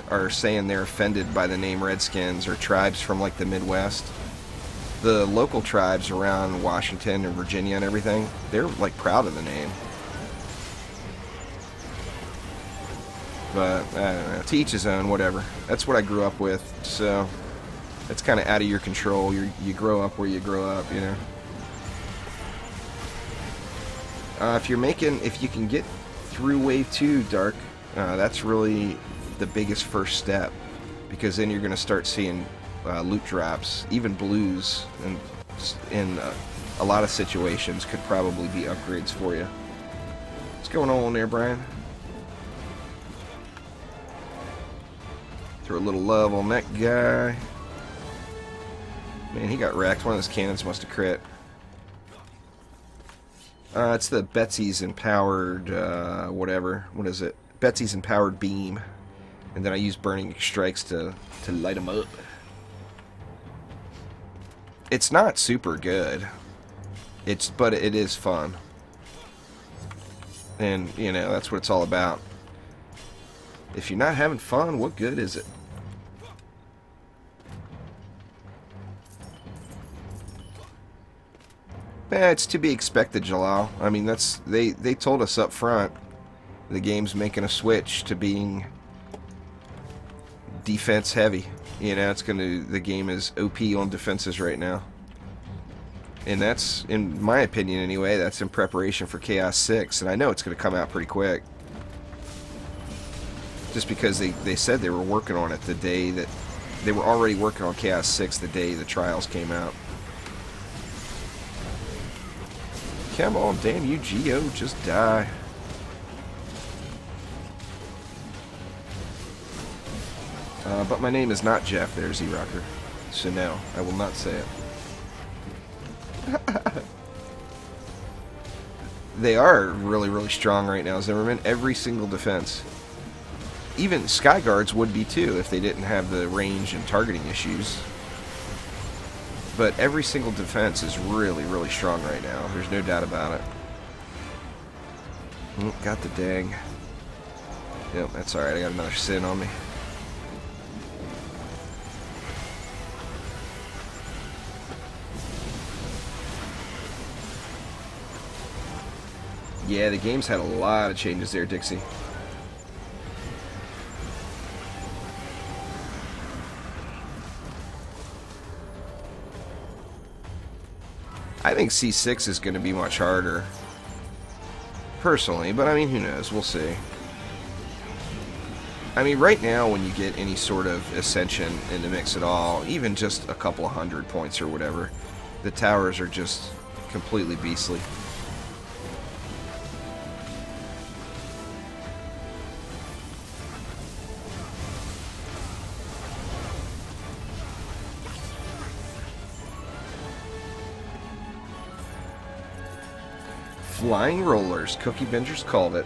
are saying they're offended by the name Redskins are tribes from like the Midwest. The local tribes around Washington and Virginia and everything, they're like proud of the name. But I don't know, to each his own, whatever. That's what I grew up with, so it's kind of out of your control. You grow up where you grow up, you know. If you can get through Wave 2, Dark, that's really the biggest first step, because then you're going to start seeing loot drops, even blues, and a lot of situations could probably be upgrades for you. What's going on there, Brian? Throw a little love on that guy. Man, he got wrecked. One of those cannons must have crit. It's the Betsy's Empowered, whatever. What is it? Betsy's Empowered Beam. And then I use Burning Strikes to light them up. It's not super good. But it is fun. And, you know, that's what it's all about. If you're not having fun, what good is it? It's to be expected, Jalal. I mean, they told us up front the game's making a switch to being defense heavy. You know, the game is OP on defenses right now. And that's, in my opinion anyway, that's in preparation for Chaos 6, and I know it's going to come out pretty quick. Just because they said they were working on it the day that they were already working on Chaos 6 the day the trials came out. Come on, damn you, Geo, just die. But my name is not Jeff, there's E-Rocker. So no, I will not say it. They are really, really strong right now, Zimmerman. Every single defense. Even Skyguards would be too if they didn't have the range and targeting issues. But every single defense is really, really strong right now. There's no doubt about it. Got the dang. Yep, that's alright. I got another sin on me. Yeah, the game's had a lot of changes there, Dixie. I think C6 is going to be much harder. Personally, but I mean, who knows? We'll see. I mean, right now, when you get any sort of Ascension in the mix at all, even just a couple of 100 points or whatever, the towers are just completely beastly. Flying rollers. Cookie Bingers called it.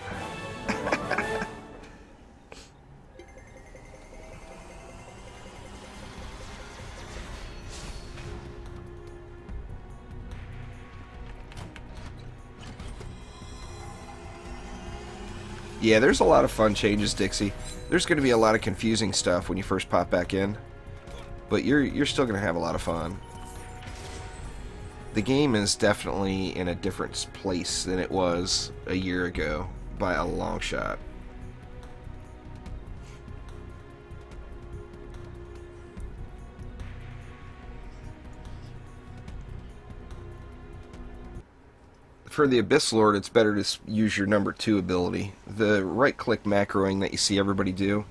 Yeah, there's a lot of fun changes, Dixie. There's going to be a lot of confusing stuff when you first pop back in, but you're still going to have a lot of fun. The game is definitely in a different place than it was a year ago by a long shot. For the Abyss Lord, it's better to use your number 2 ability. The right-click macroing that you see everybody do,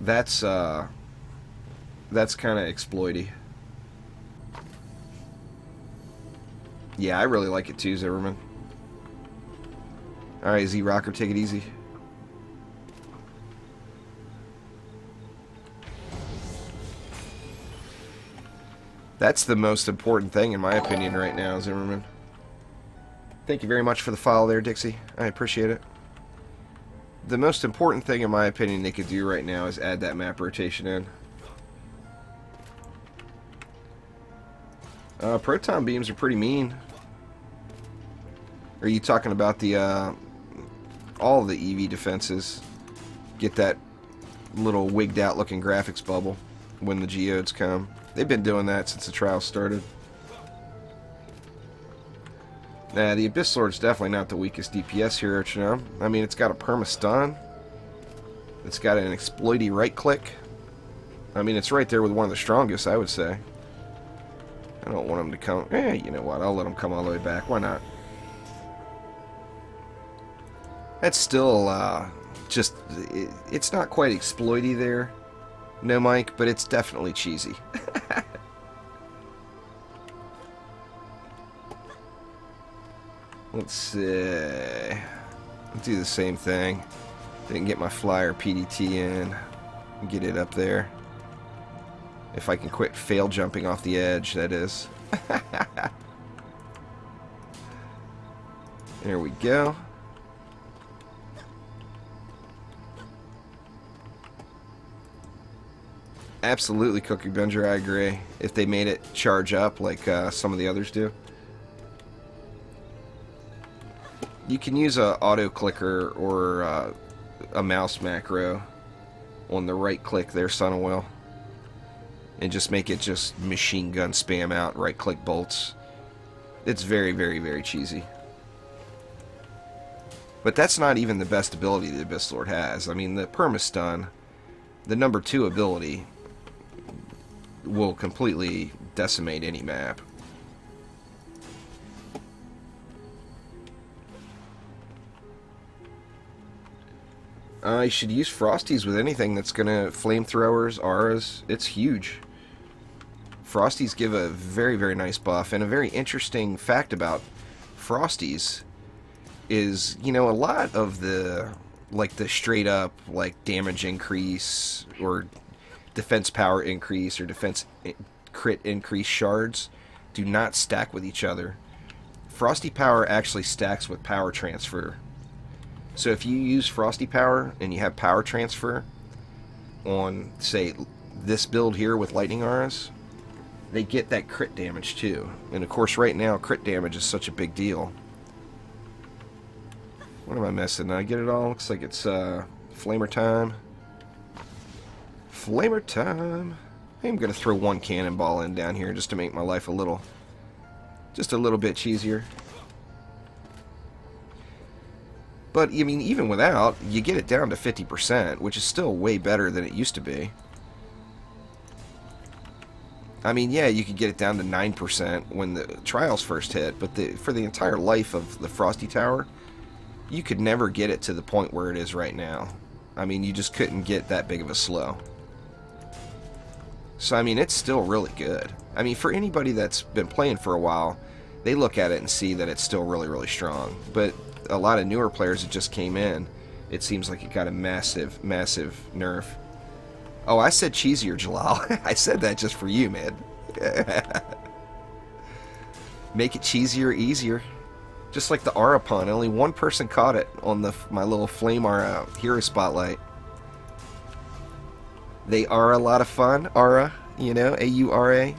that's kind of exploity. Yeah, I really like it too, Zimmerman. Alright, Z-Rocker, take it easy. That's the most important thing, in my opinion, right now, Zimmerman. Thank you very much for the follow there, Dixie. I appreciate it. The most important thing, in my opinion, they could do right now is add that map rotation in. Proton beams are pretty mean. Are you talking about the all of the EV defenses get that little wigged out looking graphics bubble when the geodes come? They've been doing that since the trial started. Nah, the Abyss Lord's definitely not the weakest DPS hero, you know. I mean, it's got a perma-stun. It's got an exploity right-click. I mean, it's right there with one of the strongest, I would say. I don't want him to come... you know what? I'll let him come all the way back. Why not? That's still, just... It's not quite exploity there. No, Mike, but it's definitely cheesy. Let's see. Let's do the same thing. Didn't get my flyer PDT in. Get it up there. If I can quit fail jumping off the edge, that is. There we go. Absolutely, Cookie Bender, I agree. If they made it charge up like some of the others do. You can use a auto clicker or a mouse macro on the right click there, Sun Oil, and just make it just machine gun spam out right click bolts. It's very, very, very cheesy. But that's not even the best ability the Abyss Lord has. I mean, the Permastun, the number 2 ability, will completely decimate any map. You should use Frosties with anything that's gonna flamethrowers, auras. It's huge. Frosties give a very, very nice buff, and a very interesting fact about Frosties is, you know, a lot of the, like, the straight up, like, damage increase or defense power increase or defense crit increase shards do not stack with each other. Frosty power actually stacks with power transfer. So if you use Frosty power and you have power transfer on, say, this build here with lightning auras, they get that crit damage too. And of course right now crit damage is such a big deal. What am I missing? Did I get it all? Looks like it's flamer time. Flamer time. I'm going to throw one cannonball in down here just to make my life just a little bit cheesier. But, I mean, even without, you get it down to 50%, which is still way better than it used to be. I mean, yeah, you could get it down to 9% when the trials first hit, but for the entire life of the Frosty Tower, you could never get it to the point where it is right now. I mean, you just couldn't get that big of a slow. So, I mean, it's still really good. I mean, for anybody that's been playing for a while, they look at it and see that it's still really, really strong. But a lot of newer players that just came in, it seems like it got a massive, massive nerf. Oh, I said cheesier, Jalal. I said that just for you, man. Make it cheesier, easier. Just like the aura pun. Only one person caught it on my little flame aura hero spotlight. They are a lot of fun. Aura, you know, A-U-R-A.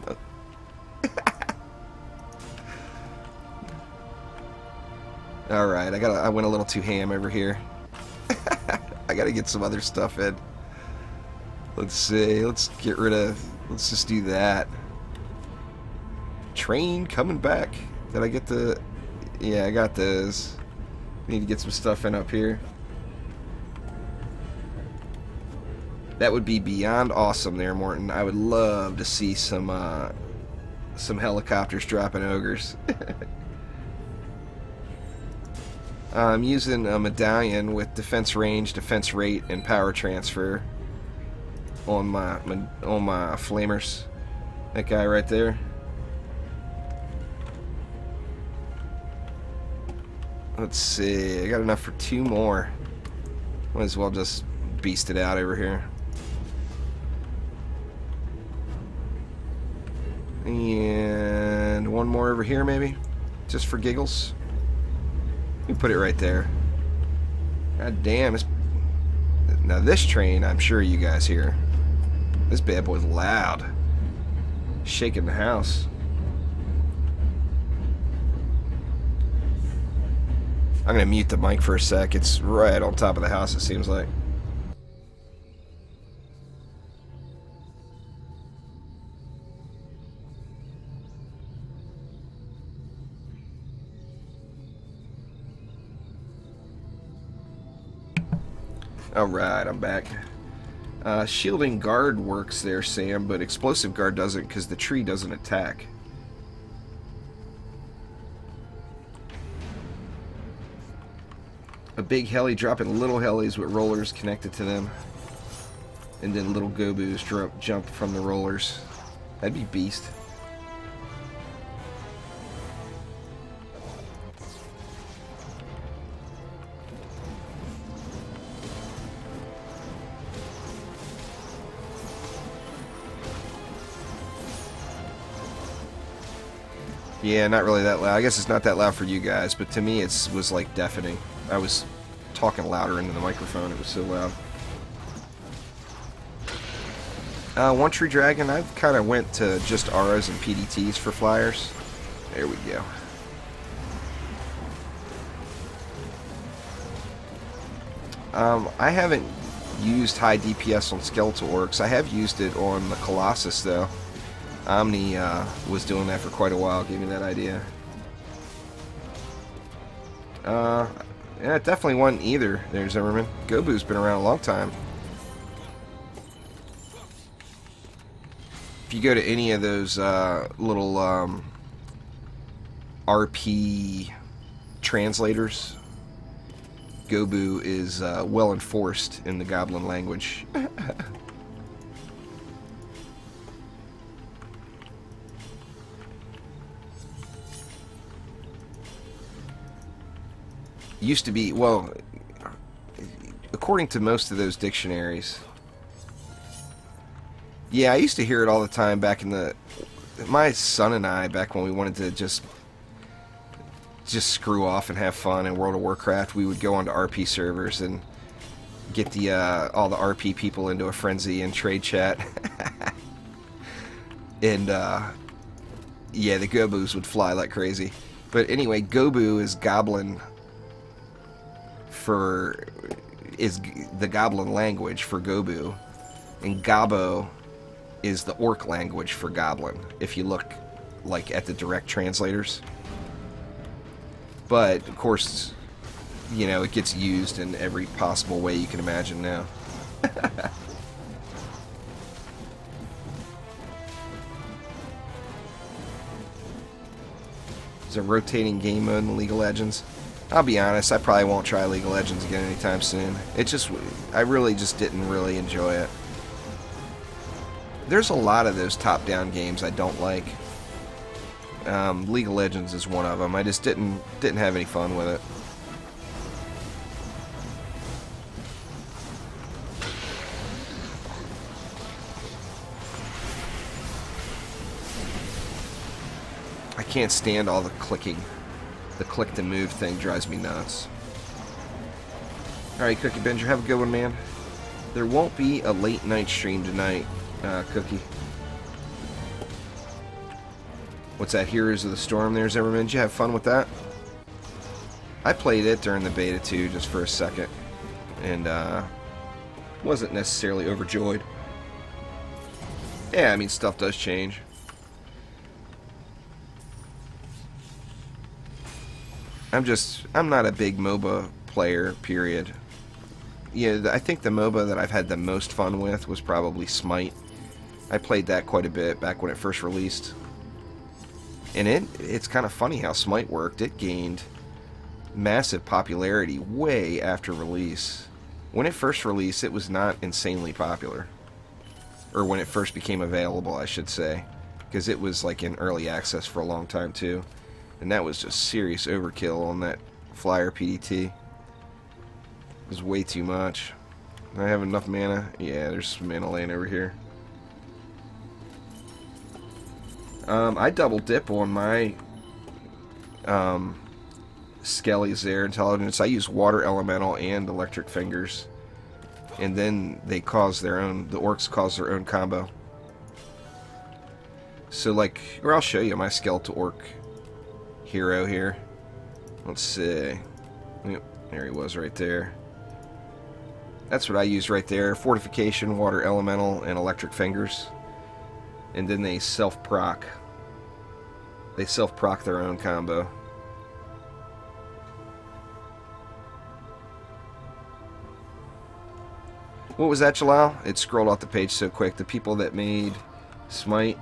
Alright, I went a little too ham over here. I gotta get some other stuff in. Let's see, let's just do that. Train coming back. Did I get the... Yeah, I got those. Need to get some stuff in up here. That would be beyond awesome there, Morton. I would love to see some helicopters dropping ogres. I'm using a medallion with defense range, defense rate, and power transfer on my flamers. That guy right there. Let's see. I got enough for 2 more. Might as well just beast it out over here. And 1 more over here, maybe, just for giggles. You put it right there. God damn, now this train, I'm sure you guys hear. This bad boy's loud. Shaking the house. I'm gonna mute the mic for a sec. It's right on top of the house, it seems like. Alright, I'm back. Shielding guard works there, Sam, but explosive guard doesn't because the tree doesn't attack. A big heli dropping little helis with rollers connected to them. And then little gobus jump from the rollers. That'd be beast. Yeah, not really that loud. I guess it's not that loud for you guys, but to me it was like deafening. I was talking louder into the microphone. It was so loud. One Tree Dragon, I've kind of went to just auras and PDTs for flyers. There we go. I haven't used high DPS on Skeletal Orcs. I have used it on the Colossus, though. Omni was doing that for quite a while, gave me that idea. Yeah, it definitely wasn't either there, Zimmerman. Gobu's been around a long time. If you go to any of those little RP translators, Gobu is well enforced in the Goblin language. Used to be, well, according to most of those dictionaries. Yeah, I used to hear it all the time back in the... My son and I, back when we wanted to just screw off and have fun in World of Warcraft, we would go onto RP servers and get the all the RP people into a frenzy and trade chat. And yeah, the Gobus would fly like crazy. But anyway, Gobu is Goblin is the Goblin language for Gobu, and Gabo is the Orc language for Goblin, if you look like at the direct translators. But of course, you know, it gets used in every possible way you can imagine now. There's a rotating game mode in League of Legends. I'll be honest, I probably won't try League of Legends again anytime soon. I really just didn't really enjoy it. There's a lot of those top-down games I don't like. League of Legends is one of them. I just didn't have any fun with it. I can't stand all the clicking. The click to move thing drives me nuts. Alright, Cookie Binger, have a good one, man. There won't be a late night stream tonight, Cookie. What's that, Heroes of the Storm there, Zimmerman? Did you have fun with that? I played it during the beta too, just for a second. And wasn't necessarily overjoyed. Yeah, I mean, stuff does change. I'm not a big MOBA player, period. Yeah, I think the MOBA that I've had the most fun with was probably Smite. I played that quite a bit back when it first released. And it's kind of funny how Smite worked. It gained massive popularity way after release. When it first released, it was not insanely popular. Or when it first became available, I should say. Because it was like in early access for a long time too. And that was just serious overkill on that flyer PDT. It was way too much. I have enough mana? Yeah, there's some mana laying over here. I double dip on my Skellies there, intelligence. I use water elemental and electric fingers. And then they cause their own, the orcs cause their own combo. So like, or I'll show you my skeletal orc hero here. Let's see. Yep, there he was right there. That's what I use right there. Fortification, water elemental, and electric fingers. And then they self-proc. They self-proc their own combo. What was that, Jalal? It scrolled off the page so quick. The people that made Smite,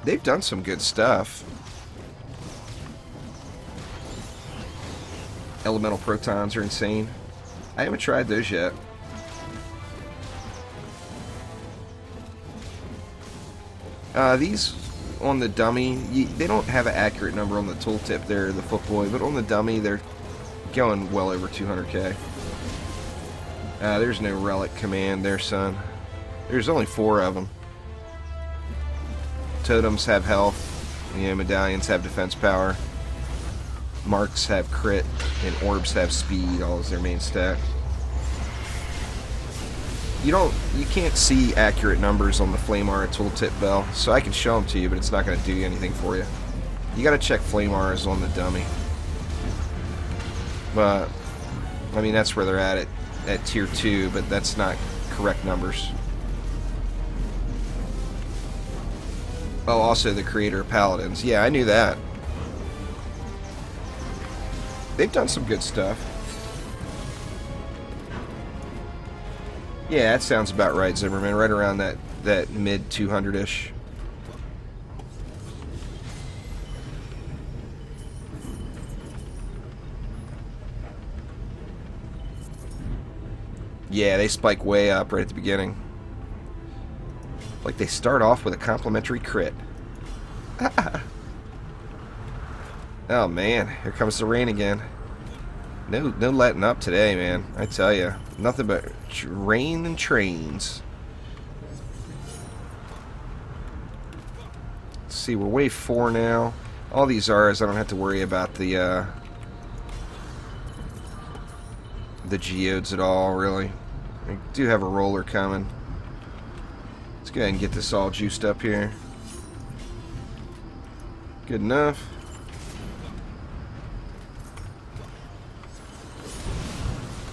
they've done some good stuff. Elemental protons are insane. I haven't tried those yet. These on the dummy, they don't have an accurate number on the tooltip there, the footboy, but on the dummy they're going well over 200k. There's no relic command there, son. There's only 4 of them. Totems have health. You know, medallions have defense power. Marks have crit, and orbs have speed, all as their main stat. You can't see accurate numbers on the Flame Aura tooltip, Bell, so I can show them to you, but it's not going to do anything for you. You got to check Flame Auras on the dummy. But, I mean, that's where they're at tier 2, but that's not correct numbers. Oh, also the creator of Paladins. Yeah, I knew that. They've done some good stuff. Yeah, that sounds about right, Zimmerman. Right around that mid 200-ish. Yeah, they spike way up right at the beginning. Like they start off with a complimentary crit. Oh man, here comes the rain again. No letting up today, man. I tell you, nothing but rain and trains. Let's see, we're wave 4 now. All these R's, I don't have to worry about the geodes at all, really. I do have a roller coming. Let's go ahead and get this all juiced up here. Good enough.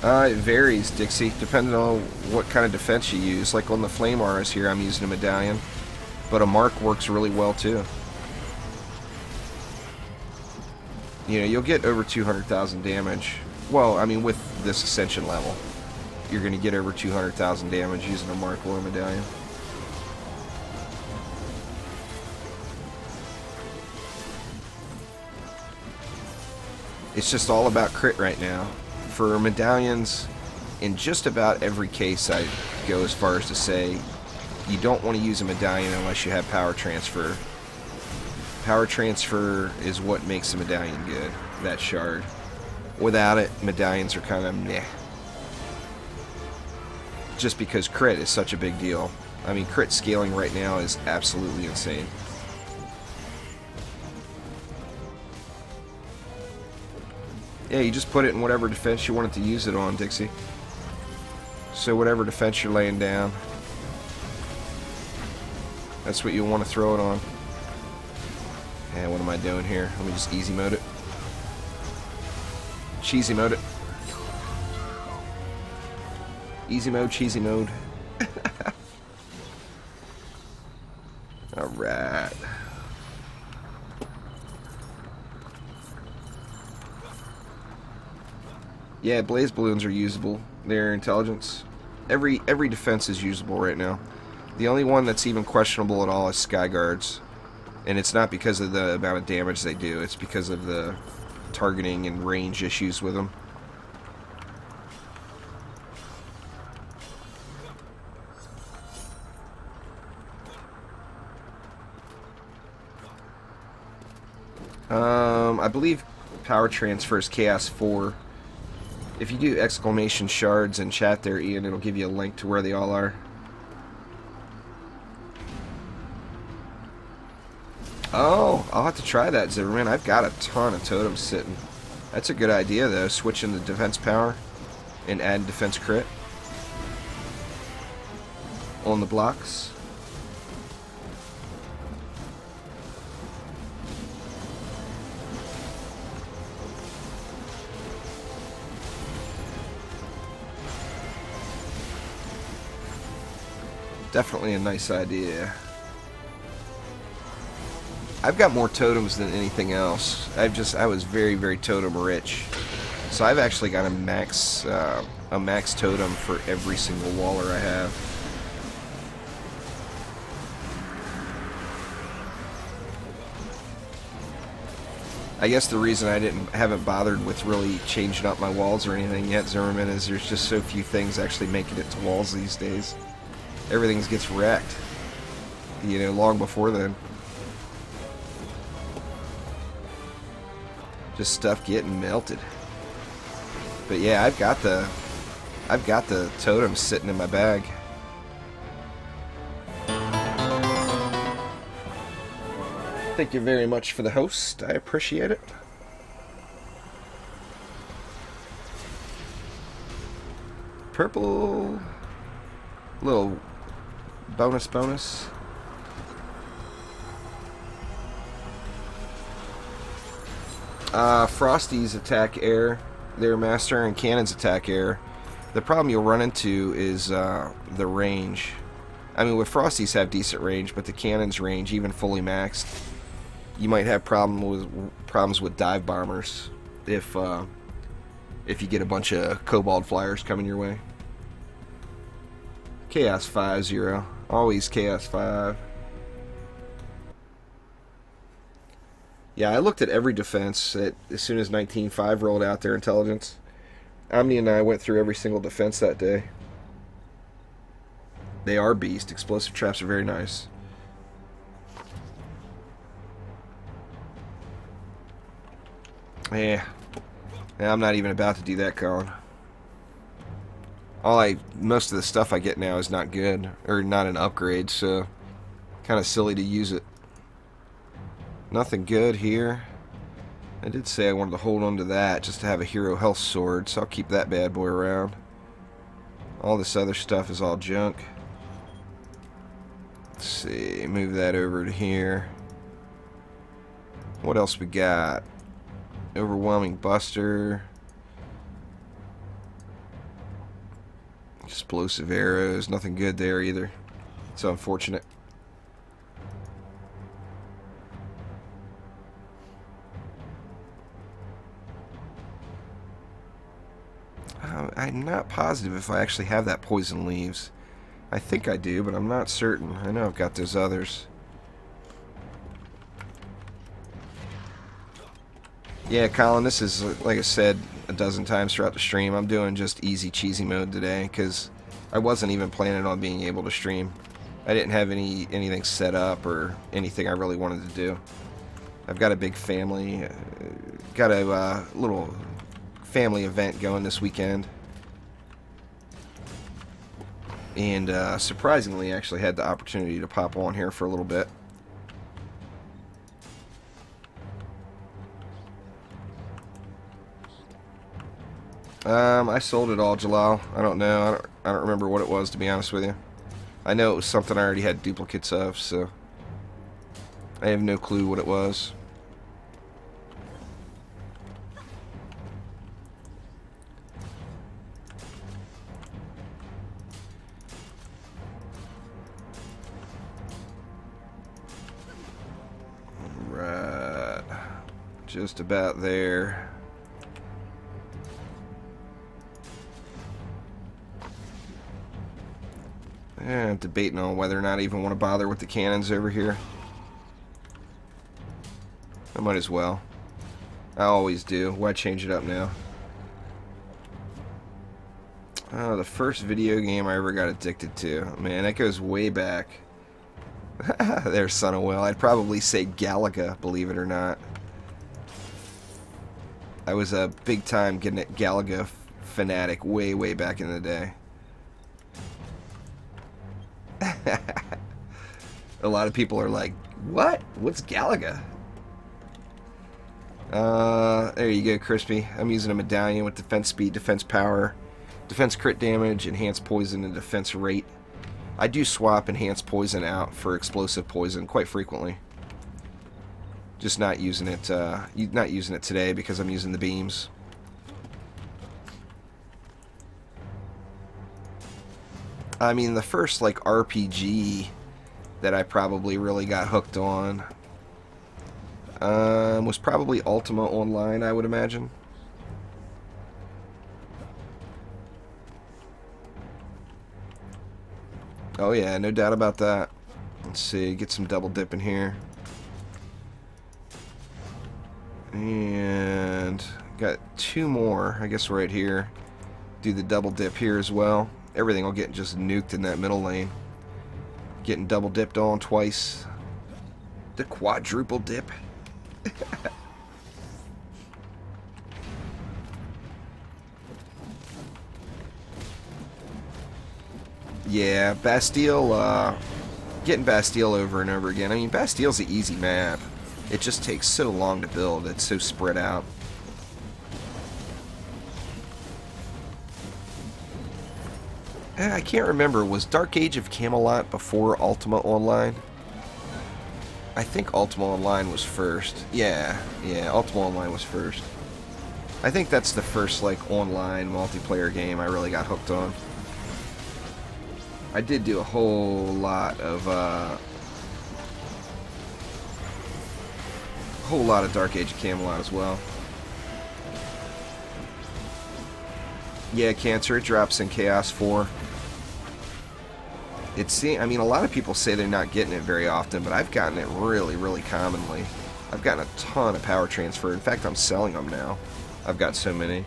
It varies, Dixie, depending on what kind of defense you use. Like on the Flame Auras here, I'm using a medallion, but a mark works really well too. You know, you'll get over 200,000 damage. Well, I mean, with this Ascension level, you're going to get over 200,000 damage using a mark or a medallion. It's just all about crit right now. For medallions, in just about every case, I go as far as to say you don't want to use a medallion unless you have power transfer. Power transfer is what makes a medallion good, that shard. Without it, medallions are kind of meh. Just because crit is such a big deal. I mean, crit scaling right now is absolutely insane. Yeah, you just put it in whatever defense you want it to use it on, Dixie. So whatever defense you're laying down, that's what you'll want to throw it on. And what am I doing here? Let me just easy mode it. Cheesy mode it. Easy mode, cheesy mode. Alright. Yeah, blaze balloons are usable. They're intelligence. Every defense is usable right now. The only one that's even questionable at all is Sky Guards. And it's not because of the amount of damage they do, it's because of the targeting and range issues with them. I believe power transfer is Chaos 4. If you do exclamation shards in chat there, Ian, it'll give you a link to where they all are. Oh, I'll have to try that, Zimmerman. I've got a ton of totems sitting. That's a good idea, though, switching the defense power and add defense crit on the blocks. Definitely a nice idea. I've got more totems than anything else. I was very, very totem rich. So I've actually got a max totem for every single waller I have. I guess the reason I haven't bothered with really changing up my walls or anything yet, Zimmerman, is there's just so few things actually making it to walls these days. Everything gets wrecked, you know, long before then. Just stuff getting melted. But yeah, I've got the totems sitting in my bag. Thank you very much for the host. I appreciate it. Purple. Little bonus. Frosty's attack air, their master, and Cannon's attack air. The problem you'll run into is the range. I mean, with Frosty's have decent range, but the Cannon's range, even fully maxed, you might have problems with dive bombers if you get a bunch of Kobold flyers coming your way. Chaos 5-0. Always Chaos 5. Yeah, I looked at every defense as soon as 19.5 rolled out their intelligence. Omni and I went through every single defense that day. They are beast. Explosive traps are very nice. Yeah, I'm not even about to do that, Colin. Most of the stuff I get now is not good, or not an upgrade, so kind of silly to use it. Nothing good here. I did say I wanted to hold on to that just to have a hero health sword, so I'll keep that bad boy around. All this other stuff is all junk. Let's see, move that over to here. What else we got? Overwhelming Buster. Explosive arrows, nothing good there either. It's unfortunate. I'm not positive if I actually have that poison leaves. I think I do, but I'm not certain. I know I've got those others. Yeah, Colin, this is, like I said a dozen times throughout the stream, I'm doing just easy cheesy mode today, because I wasn't even planning on being able to stream. I didn't have anything set up or anything I really wanted to do. I've got a big family, got a little family event going this weekend. And surprisingly, I actually had the opportunity to pop on here for a little bit. I sold it all, Jalal. I don't know. I don't remember what it was, to be honest with you. I know it was something I already had duplicates of, so I have no clue what it was. Right. Just about there. Yeah, I'm debating on whether or not I even want to bother with the cannons over here. I might as well. I always do. Why change it up now? Oh, the first video game I ever got addicted to. Man, that goes way back. There's Son of Will. I'd probably say Galaga, believe it or not. I was a big-time Galaga fanatic way back in the day. A lot of people are like, what? What's Galaga? There you go, Crispy. I'm using a medallion with defense speed, defense power, defense crit damage, enhanced poison, and defense rate. I do swap enhanced poison out for explosive poison quite frequently. Just not using it today because I'm using the beams. I mean, the first like RPG that I probably really got hooked on was probably Ultima Online, I would imagine. Oh yeah, no doubt about that. Let's see, get some double dip in here. And got two more, I guess, right here. Do the double dip here as well. Everything will get just nuked in that middle lane. Getting double dipped on twice. The quadruple dip. Yeah, Bastille, getting Bastille over and over again. I mean, Bastille's an easy map. It just takes so long to build. It's so spread out. I can't remember. Was Dark Age of Camelot before Ultima Online? I think Ultima Online was first. Yeah, Ultima Online was first. I think that's the first, like, online multiplayer game I really got hooked on. I did do a whole lot of Dark Age of Camelot as well. Yeah, Cancer, it drops in Chaos 4. I mean, a lot of people say they're not getting it very often, but I've gotten it really, really commonly. I've gotten a ton of power transfer. In fact, I'm selling them now. I've got so many.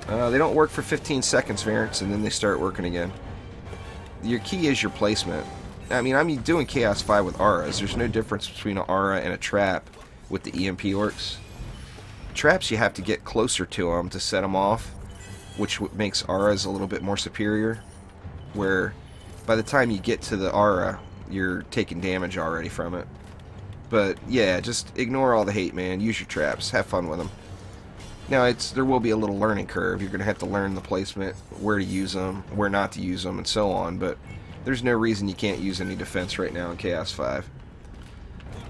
They don't work for 15 seconds, Variants, and then they start working again. Your key is your placement. I mean, I'm doing Chaos 5 with auras. There's no difference between an aura and a trap with the EMP orcs. Traps, you have to get closer to them to set them off, which makes auras a little bit more superior, where by the time you get to the aura, you're taking damage already from it. But yeah, just ignore all the hate, man. Use your traps. Have fun with them. Now, there will be a little learning curve. You're going to have to learn the placement, where to use them, where not to use them, and so on. But there's no reason you can't use any defense right now in Chaos 5.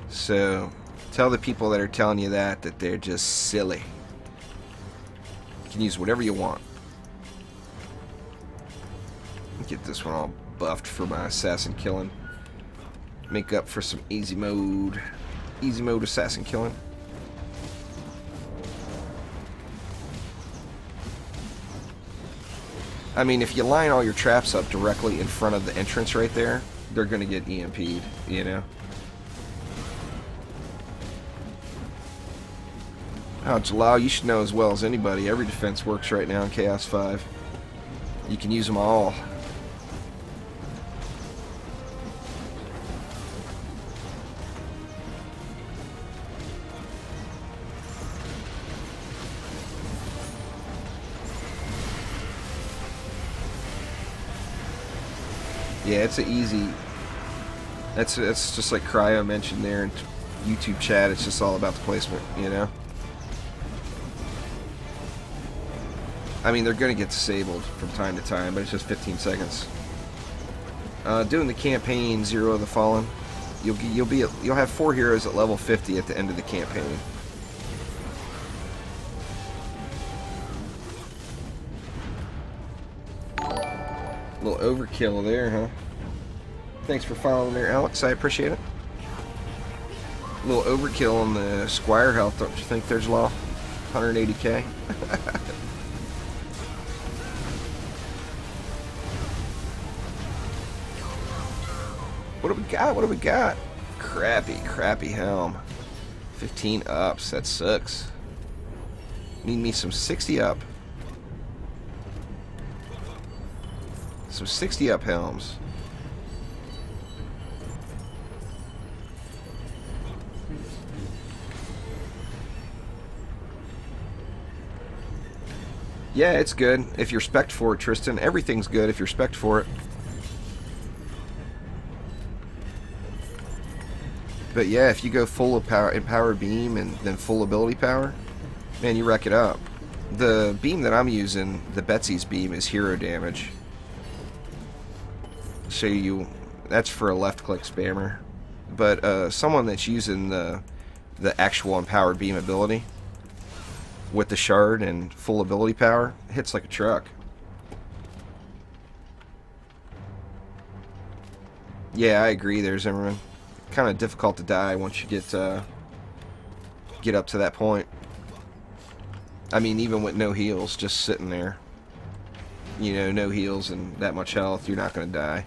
So tell the people that are telling you that they're just silly. You can use whatever you want. Get this one all buffed for my assassin killing. Make up for some easy mode assassin killing. I mean, if you line all your traps up directly in front of the entrance right there, they're going to get EMP'd, you know? Oh, Jalal, you should know as well as anybody, every defense works right now in Chaos 5. You can use them all. Yeah, it's an easy. That's just like Cryo mentioned there in YouTube chat. It's just all about the placement, you know. I mean, they're gonna get disabled from time to time, but it's just 15 seconds. Doing the campaign Zero of the Fallen, you'll have 4 heroes at level 50 at the end of the campaign. A little overkill there, huh? Thanks for following there, Alex. I appreciate it. A little overkill on the Squire health, don't you think there's law? 180k. What do we got? What do we got? Crappy helm. 15 ups. That sucks. Need me some 60 up. Some 60 up helms. Yeah, it's good if you're spec'd for it, Tristan. Everything's good if you're spec'd for it. But yeah, if you go full of power, empowered beam and then full ability power, man, you wreck it up. The beam that I'm using, the Betsy's beam, is hero damage. So that's for a left-click spammer. But someone that's using the actual empowered beam ability with the shard and full ability power hits like a truck. Yeah, I agree there, Zimmerman. Kind of difficult to die once you get up to that point. I mean, even with no heals, just sitting there. You know, no heals and that much health, you're not going to die.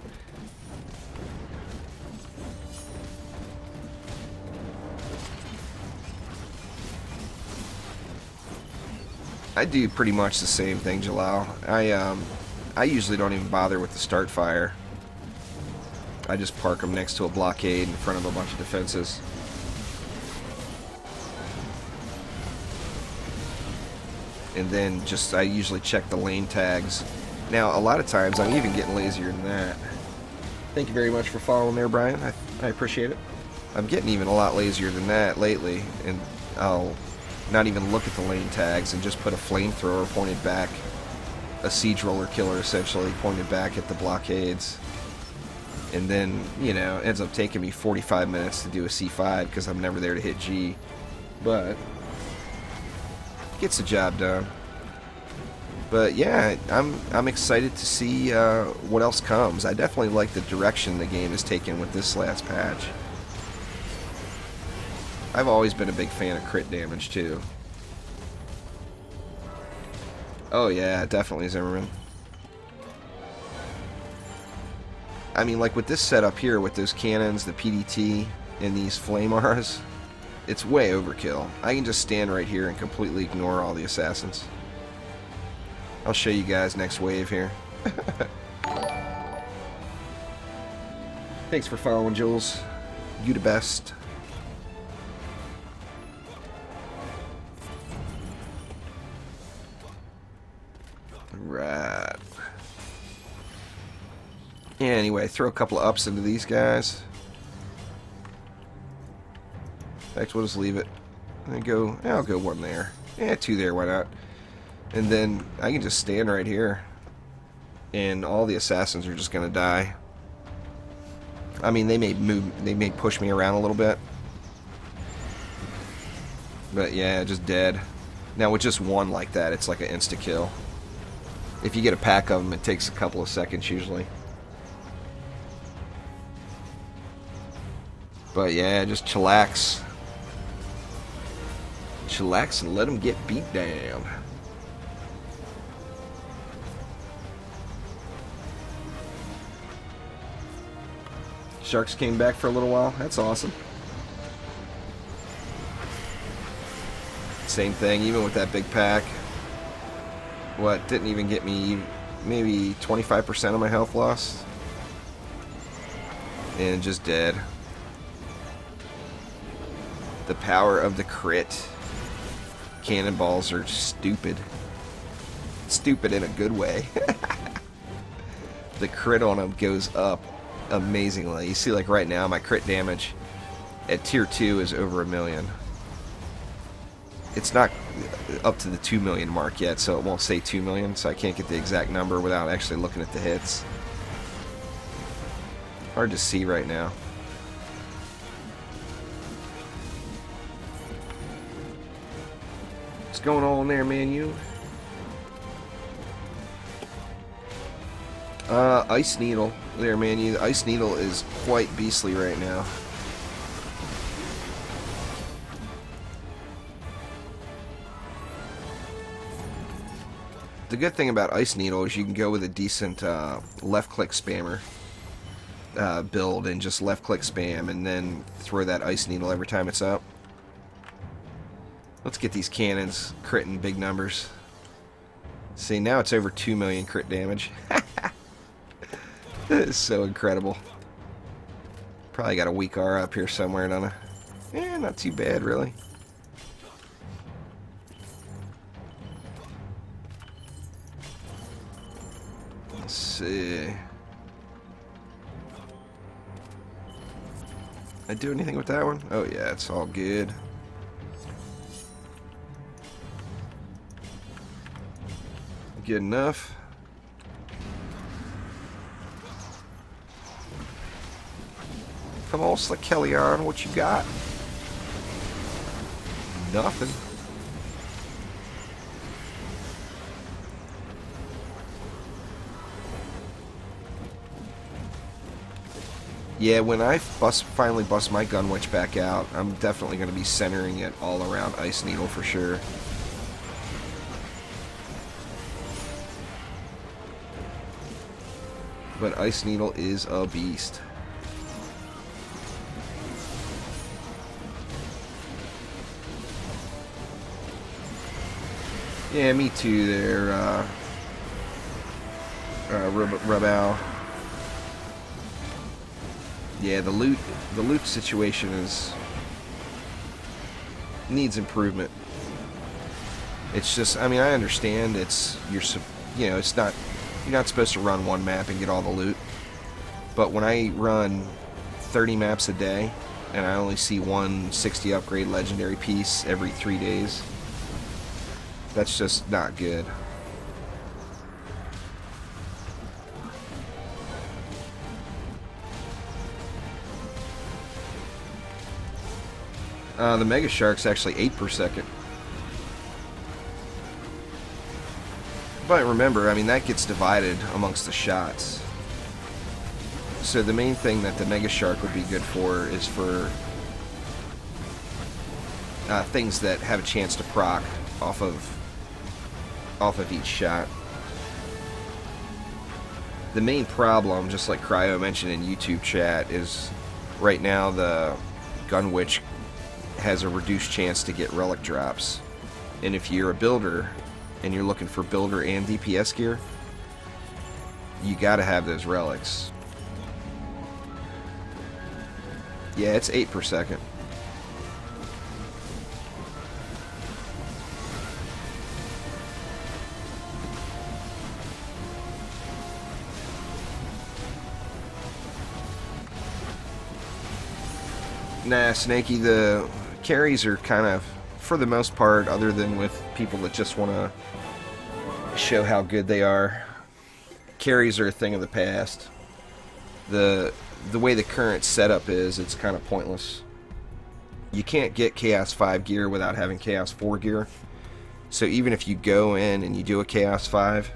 I do pretty much the same thing, Jalal. I usually don't even bother with the start fire. I just park them next to a blockade in front of a bunch of defenses. And then I usually check the lane tags. Now, a lot of times, I'm even getting lazier than that. Thank you very much for following there, Brian. I appreciate it. I'm getting even a lot lazier than that lately, and I'll not even look at the lane tags and just put a flamethrower pointed back, a siege roller killer essentially pointed back at the blockades. And then, you know, it ends up taking me 45 minutes to do a C5 because I'm never there to hit G. But gets the job done. But yeah, I'm excited to see what else comes. I definitely like the direction the game is taking with this last patch. I've always been a big fan of crit damage too. Oh yeah, definitely Zimmerman. I mean, like with this setup here, with those cannons, the PDT, and these flame Rs, it's way overkill. I can just stand right here and completely ignore all the assassins. I'll show you guys next wave here. Thanks for following, Jules. You the best. Right. Yeah, anyway, throw a couple of ups into these guys. In fact, we'll just leave it. I'll go one there. Yeah, two there, why not? And then I can just stand right here. And all the assassins are just gonna die. I mean, they may push me around a little bit. But yeah, just dead. Now with just one like that, it's like an insta-kill. If you get a pack of them, it takes a couple of seconds usually. But yeah, just chillax. Chillax and let them get beat down. Sharks came back for a little while. That's awesome. Same thing, even with that big pack. What, didn't even get me maybe 25% of my health lost. And just dead. The power of the crit. Cannonballs are stupid. Stupid in a good way. The crit on them goes up amazingly. You see, like right now, my crit damage at tier 2 is over 1 million. It's not up to the 2 million mark yet, so it won't say 2 million, so I can't get the exact number without actually looking at the hits. Hard to see right now. What's going on there, man? You? Ice Needle. There, man. You. The Ice Needle is quite beastly right now. The good thing about Ice Needle is you can go with a decent left-click spammer build and just left-click spam and then throw that Ice Needle every time it's up. Let's get these cannons critting big numbers. See, now it's over 2 million crit damage. That is so incredible. Probably got a weak R up here somewhere, don't I? Yeah, not too bad, really. Let's see. I do anything with that one? Oh yeah, it's all good. Good enough. Come on, Slick Kelly on, what you got? Nothing. Yeah, when I finally bust my gun witch back out, I'm definitely going to be centering it all around Ice Needle for sure. But Ice Needle is a beast. Yeah, me too there, Rubal. Yeah, the loot situation needs improvement. It's just, I mean, I understand it's, you're not supposed to run one map and get all the loot, But when I run 30 maps a day, and I only see one 60 upgrade legendary piece every 3 days, that's just not good. The Mega Shark's actually 8 per second. But remember, I mean, that gets divided amongst the shots. So the main thing that the Mega Shark would be good for is for things that have a chance to proc off of each shot. The main problem, just like Cryo mentioned in YouTube chat, is right now the Gun Witch has a reduced chance to get relic drops. And if you're a builder and you're looking for builder and DPS gear, you gotta have those relics. Yeah, it's 8 per second. Nah, Snakey, the carries are kind of, for the most part, other than with people that just want to show how good they are, carries are a thing of the past. The way the current setup is, it's kind of pointless. You can't get Chaos 5 gear without having Chaos 4 gear. So even if you go in and you do a Chaos 5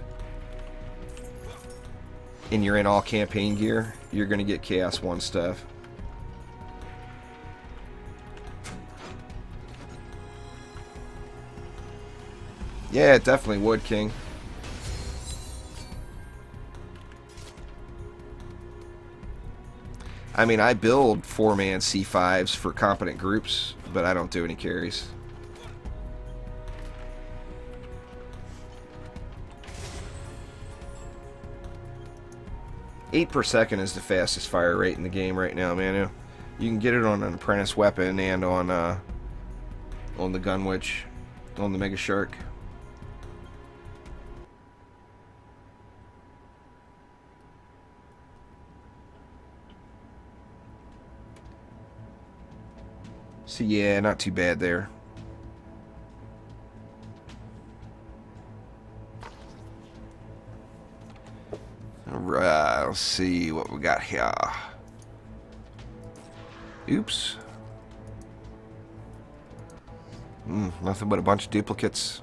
and you're in all campaign gear, you're going to get Chaos 1 stuff. Yeah, it definitely would, King. I mean, I build 4-man C5s for competent groups, but I don't do any carries. $8 per second is the fastest fire rate in the game right now, Manu. You can get it on an apprentice weapon and on the Gun Witch, on the Mega Shark. So yeah, not too bad there. Alright, let's see what we got here. Oops. Nothing but a bunch of duplicates.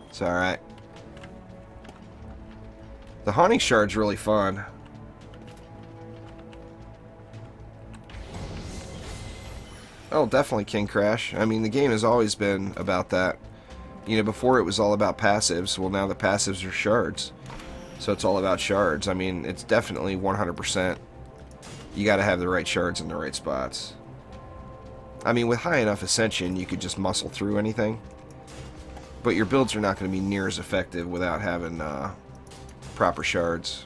It's alright. The Haunting Shard's really fun. Oh, definitely King Crash. I mean, the game has always been about that. You know, before it was all about passives. Well, now the passives are shards. So it's all about shards. I mean, it's definitely 100%. You got to have the right shards in the right spots. I mean, with high enough ascension, you could just muscle through anything. But your builds are not going to be near as effective without having proper shards.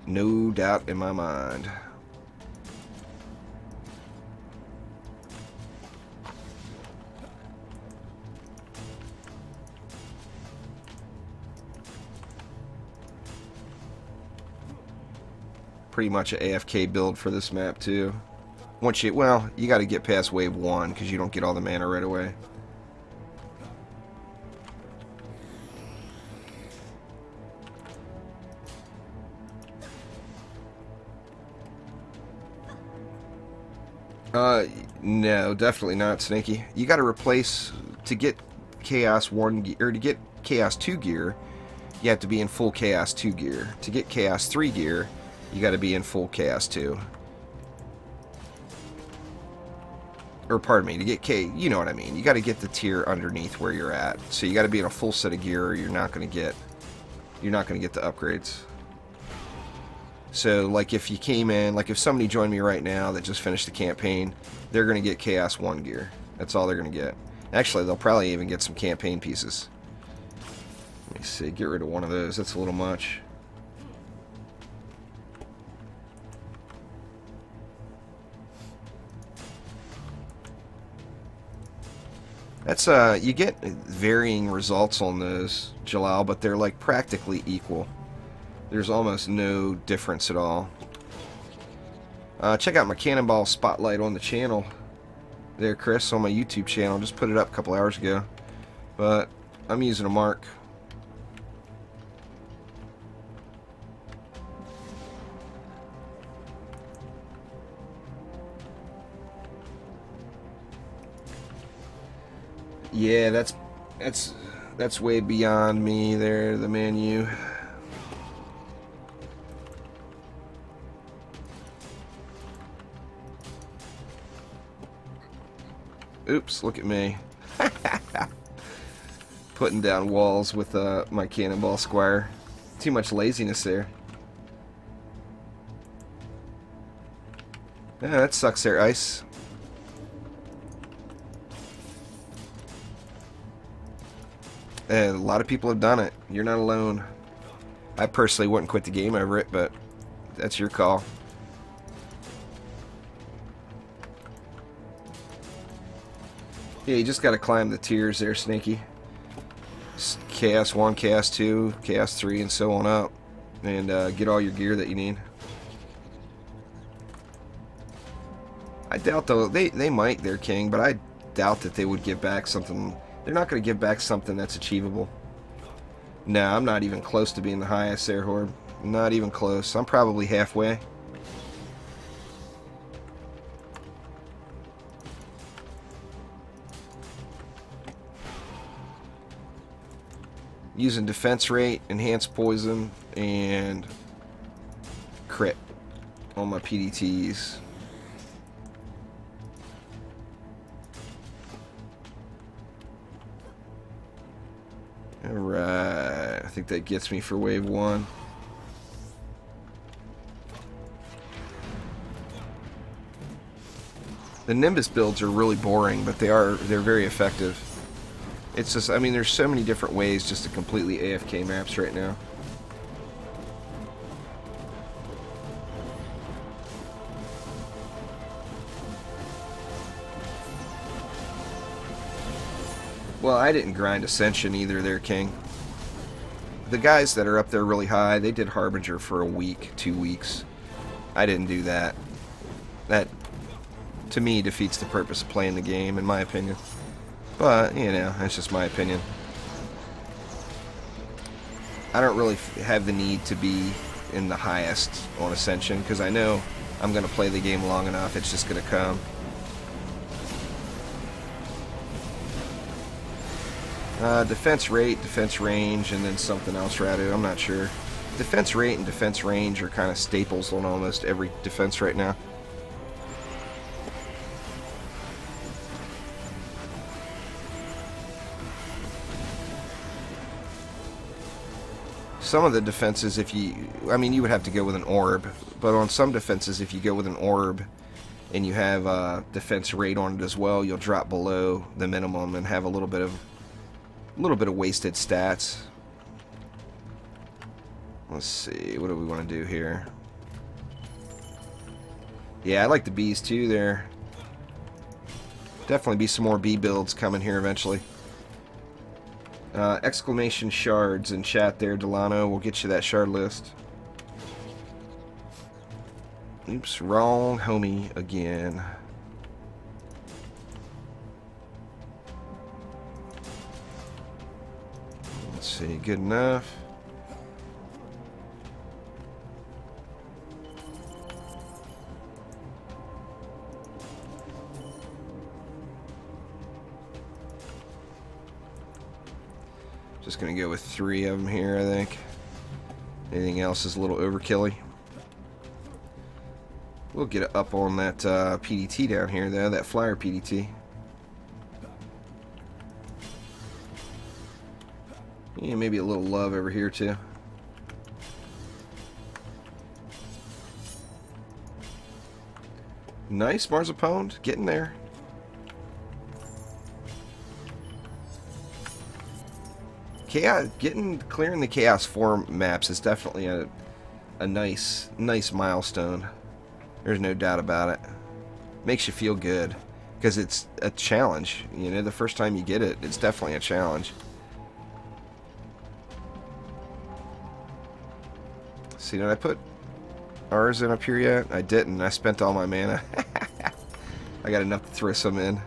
No doubt in my mind. Pretty much an AFK build for this map too. Once you, well, you got to get past wave 1 because you don't get all the mana right away. No, definitely not, Snaky. You got to replace, to get Chaos 1 gear, or to get Chaos 2 gear, you have to be in full Chaos 2 gear. To get Chaos 3 gear, you got to be in full Chaos 2. Or pardon me, to get you know what I mean. You got to get the tier underneath where you're at. So you got to be in a full set of gear, or you're not going to get the upgrades. So like if you came in, like if somebody joined me right now that just finished the campaign, they're going to get Chaos 1 gear. That's all they're going to get. Actually, they'll probably even get some campaign pieces. Let me see, get rid of one of those. That's a little much. That's you get varying results on those, Jalal, but they're like practically equal. There's almost no difference at all. Check out my Cannonball Spotlight on the channel there, Chris, on my YouTube channel. Just put it up a couple hours ago. But I'm using a mark. Yeah, that's way beyond me there, the menu. Oops, look at me. Putting down walls with my Cannonball Squire. Too much laziness there. Yeah, that sucks there, Ice. And a lot of people have done it. You're not alone. I personally wouldn't quit the game over it, but that's your call. Yeah, you just got to climb the tiers there, Snaky. Chaos 1, Chaos 2, Chaos 3, and so on up. And get all your gear that you need. I doubt, though, they might, their king, but I doubt that they would give back something. They're not going to give back something that's achievable. No, I'm not even close to being the highest there, Horb. Not even close. I'm probably halfway. Using defense rate, enhanced poison, and crit on my PDTs. Alright, I think that gets me for wave 1. The Nimbus builds are really boring, but they're very effective. It's just, I mean, there's so many different ways just to completely AFK maps right now. Well, I didn't grind Ascension either there, King. The guys that are up there really high, they did Harbinger for a week, 2 weeks. I didn't do that. That, to me, defeats the purpose of playing the game, in my opinion. But, you know, that's just my opinion. I don't really have the need to be in the highest on Ascension, because I know I'm going to play the game long enough, it's just going to come. Defense rate, defense range, and then something else, Radu. I'm not sure. Defense rate and defense range are kind of staples on almost every defense right now. Some of the defenses, if you... I mean, you would have to go with an orb. But on some defenses, if you go with an orb and you have defense rate on it as well, you'll drop below the minimum and have a little bit of wasted stats. Let's see, what do we want to do here? Yeah, I like the bees too there. Definitely be some more bee builds coming here eventually. Exclamation shards in chat there, Delano. We'll get you that shard list. Oops, wrong homie again. Let's see, good enough. Just gonna go with 3 of them here, I think. Anything else is a little overkilly. We'll get it up on that PDT down here, though, that flyer PDT. Yeah, maybe a little love over here, too. Nice, Marzipone, getting there. Chaos, clearing the Chaos 4 maps is definitely a nice milestone. There's no doubt about it. Makes you feel good because it's a challenge. You know, the first time you get it, it's definitely a challenge. See, did I put ours in up here yet? I didn't. I spent all my mana. I got enough to throw some in.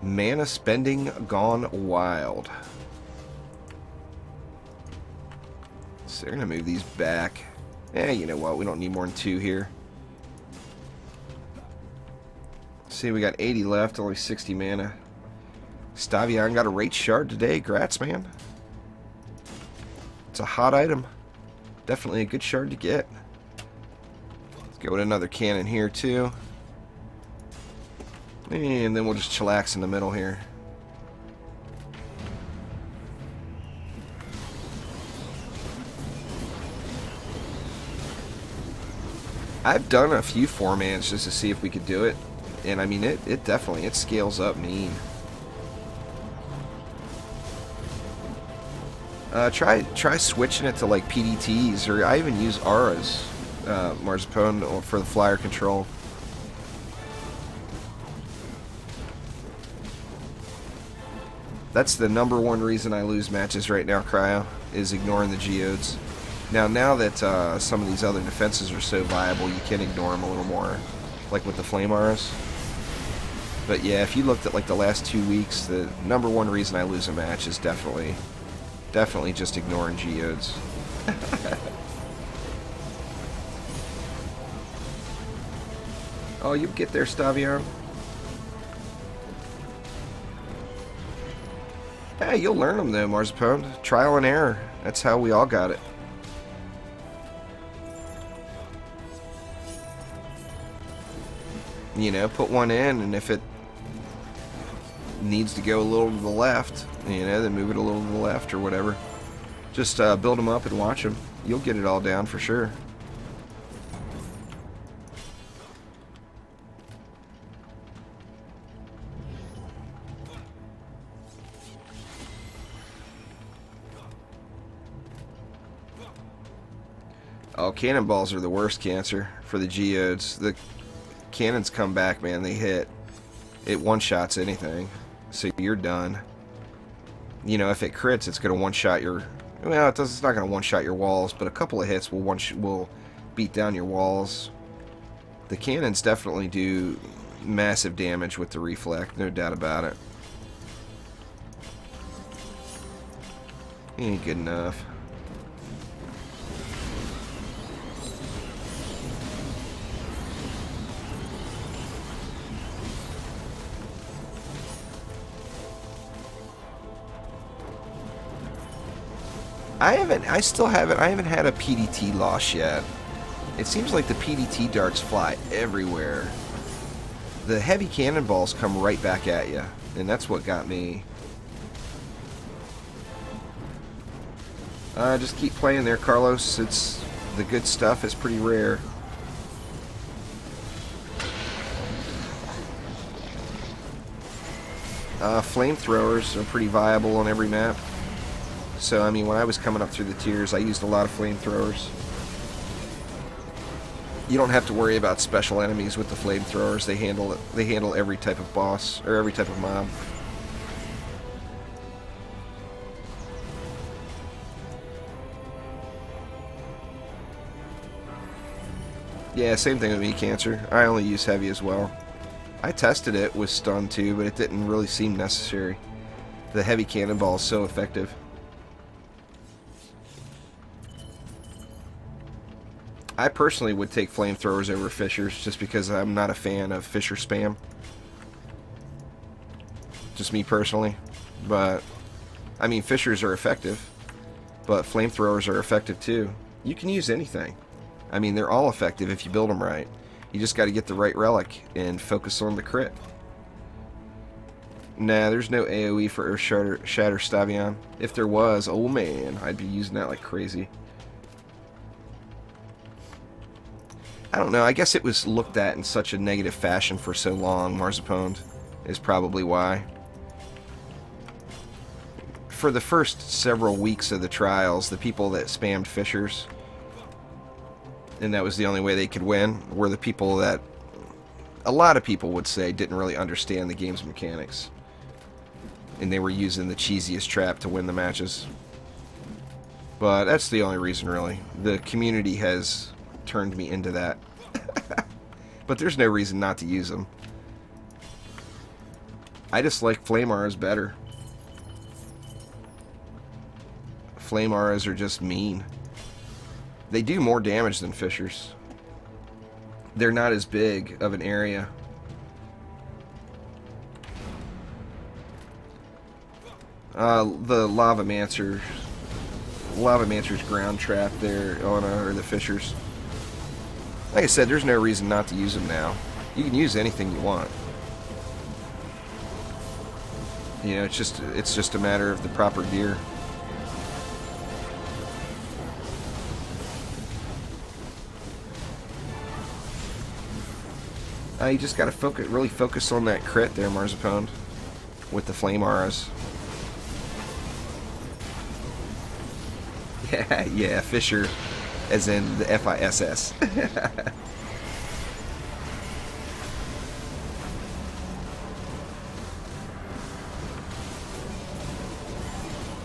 Mana spending gone wild. So they're going to move these back. You know what? We don't need more than 2 here. See, we got 80 left, only 60 mana. Stavion got a Rate Shard today. Grats, man. It's a hot item. Definitely a good shard to get. Let's go with another cannon here, too. And then we'll just chillax in the middle here. I've done a few 4-mans just to see if we could do it. And I mean, it definitely, it scales up mean. Try switching it to like PDTs, or I even use auras, Marzipan, for the flyer control. That's the #1 reason I lose matches right now, Cryo, is ignoring the geodes. Now that some of these other defenses are so viable, you can ignore them a little more, like with the flame auras. But yeah, if you looked at like the last 2 weeks, the #1 reason I lose a match is definitely just ignoring geodes. Oh, you get there, Stavion. Hey, you'll learn them though, Marzipan. Trial and error. That's how we all got it. You know, put one in, and if it needs to go a little to the left, you know, then move it a little to the left or whatever. Just build them up and watch them. You'll get it all down for sure. Oh, cannonballs are the worst cancer for the geodes. The cannons come back, man. They hit. It one-shots anything. So you're done. You know, if it crits, it's going to one-shot your... Well, it's not going to one-shot your walls, but a couple of hits will beat down your walls. The cannons definitely do massive damage with the reflect, no doubt about it. Ain't good enough. I haven't had a PDT loss yet. It seems like the PDT darts fly everywhere. The heavy cannonballs come right back at you, and that's what got me. Just keep playing there, Carlos. The good stuff is pretty rare. Flamethrowers are pretty viable on every map. So, I mean, when I was coming up through the tiers, I used a lot of flamethrowers. You don't have to worry about special enemies with the flamethrowers. They handle every type of boss, or every type of mob. Yeah, same thing with me, Cancer. I only use heavy as well. I tested it with stun too, but it didn't really seem necessary. The heavy cannonball is so effective. I personally would take flamethrowers over fishers just because I'm not a fan of fisher spam. Just me personally. But, I mean, fishers are effective, but flamethrowers are effective too. You can use anything. I mean, they're all effective if you build them right. You just got to get the right relic and focus on the crit. Nah, there's no AoE for Earth Shatter Stavion. If there was, oh man, I'd be using that like crazy. I don't know, I guess it was looked at in such a negative fashion for so long, Marzipan, is probably why. For the first several weeks of the trials, the people that spammed fishers, and that was the only way they could win, were the people that a lot of people would say didn't really understand the game's mechanics. And they were using the cheesiest trap to win the matches. But that's the only reason, really. The community has turned me into that. But there's no reason not to use them. I just like flame auras better. Flame auras are just mean. They do more damage than fissures. They're not as big of an area. The Lavamancer's ground trap there on or the fissures. Like I said, there's no reason not to use them now. You can use anything you want. You know, it's just a matter of the proper gear. You just gotta really focus on that crit there, Marzipan, with the flame auras. Yeah, Fisher, as in the FISS.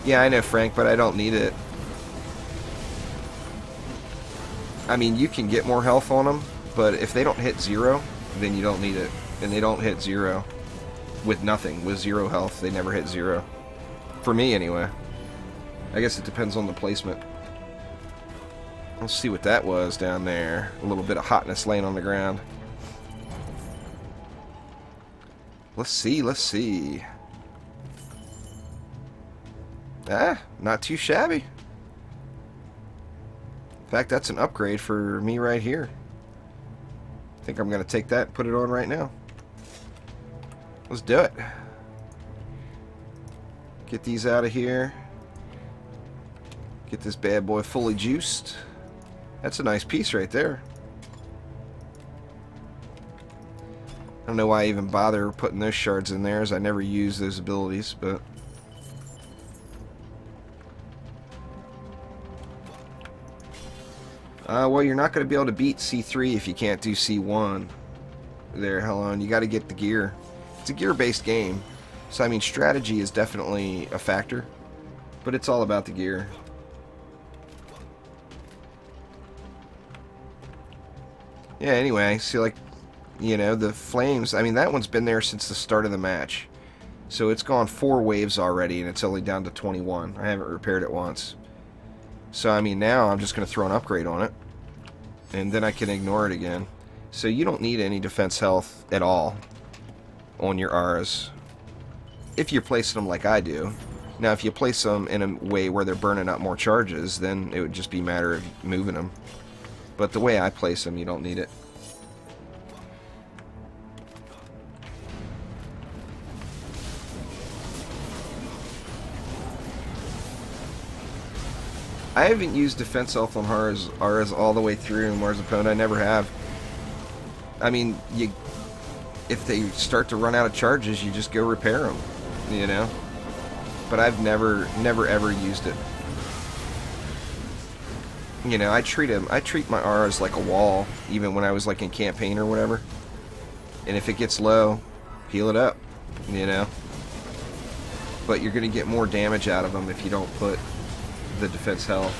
Yeah, I know, Frank, but I don't need it. I mean, you can get more health on them, but if they don't hit 0, then you don't need it. And they don't hit 0 with nothing. With 0 health, they never hit 0. For me, anyway. I guess it depends on the placement. Let's see what that was down there. A little bit of hotness laying on the ground. Let's see. Ah, not too shabby. In fact, that's an upgrade for me right here. I think I'm going to take that and put it on right now. Let's do it. Get these out of here. Get this bad boy fully juiced. That's a nice piece right there. I don't know why I even bother putting those shards in there, as I never use those abilities, but... well, you're not going to be able to beat C3 if you can't do C1. There, Helen, you got to get the gear. It's a gear-based game, so I mean, strategy is definitely a factor, but it's all about the gear. Yeah, anyway, see, like, you know, the flames, I mean, that one's been there since the start of the match. So it's gone 4 waves already, and it's only down to 21. I haven't repaired it once. So, I mean, now I'm just going to throw an upgrade on it. And then I can ignore it again. So you don't need any defense health at all on your auras, if you're placing them like I do. Now, if you place them in a way where they're burning up more charges, then it would just be a matter of moving them. But the way I place them, you don't need it. I haven't used defense health on auras all the way through Marzipan. I never have. I mean, if they start to run out of charges, you just go repair them, you know? But I've never ever used it. You know, I treat my auras like a wall, even when I was like in campaign or whatever. And if it gets low, heal it up, you know? But you're going to get more damage out of them if you don't put the defense health.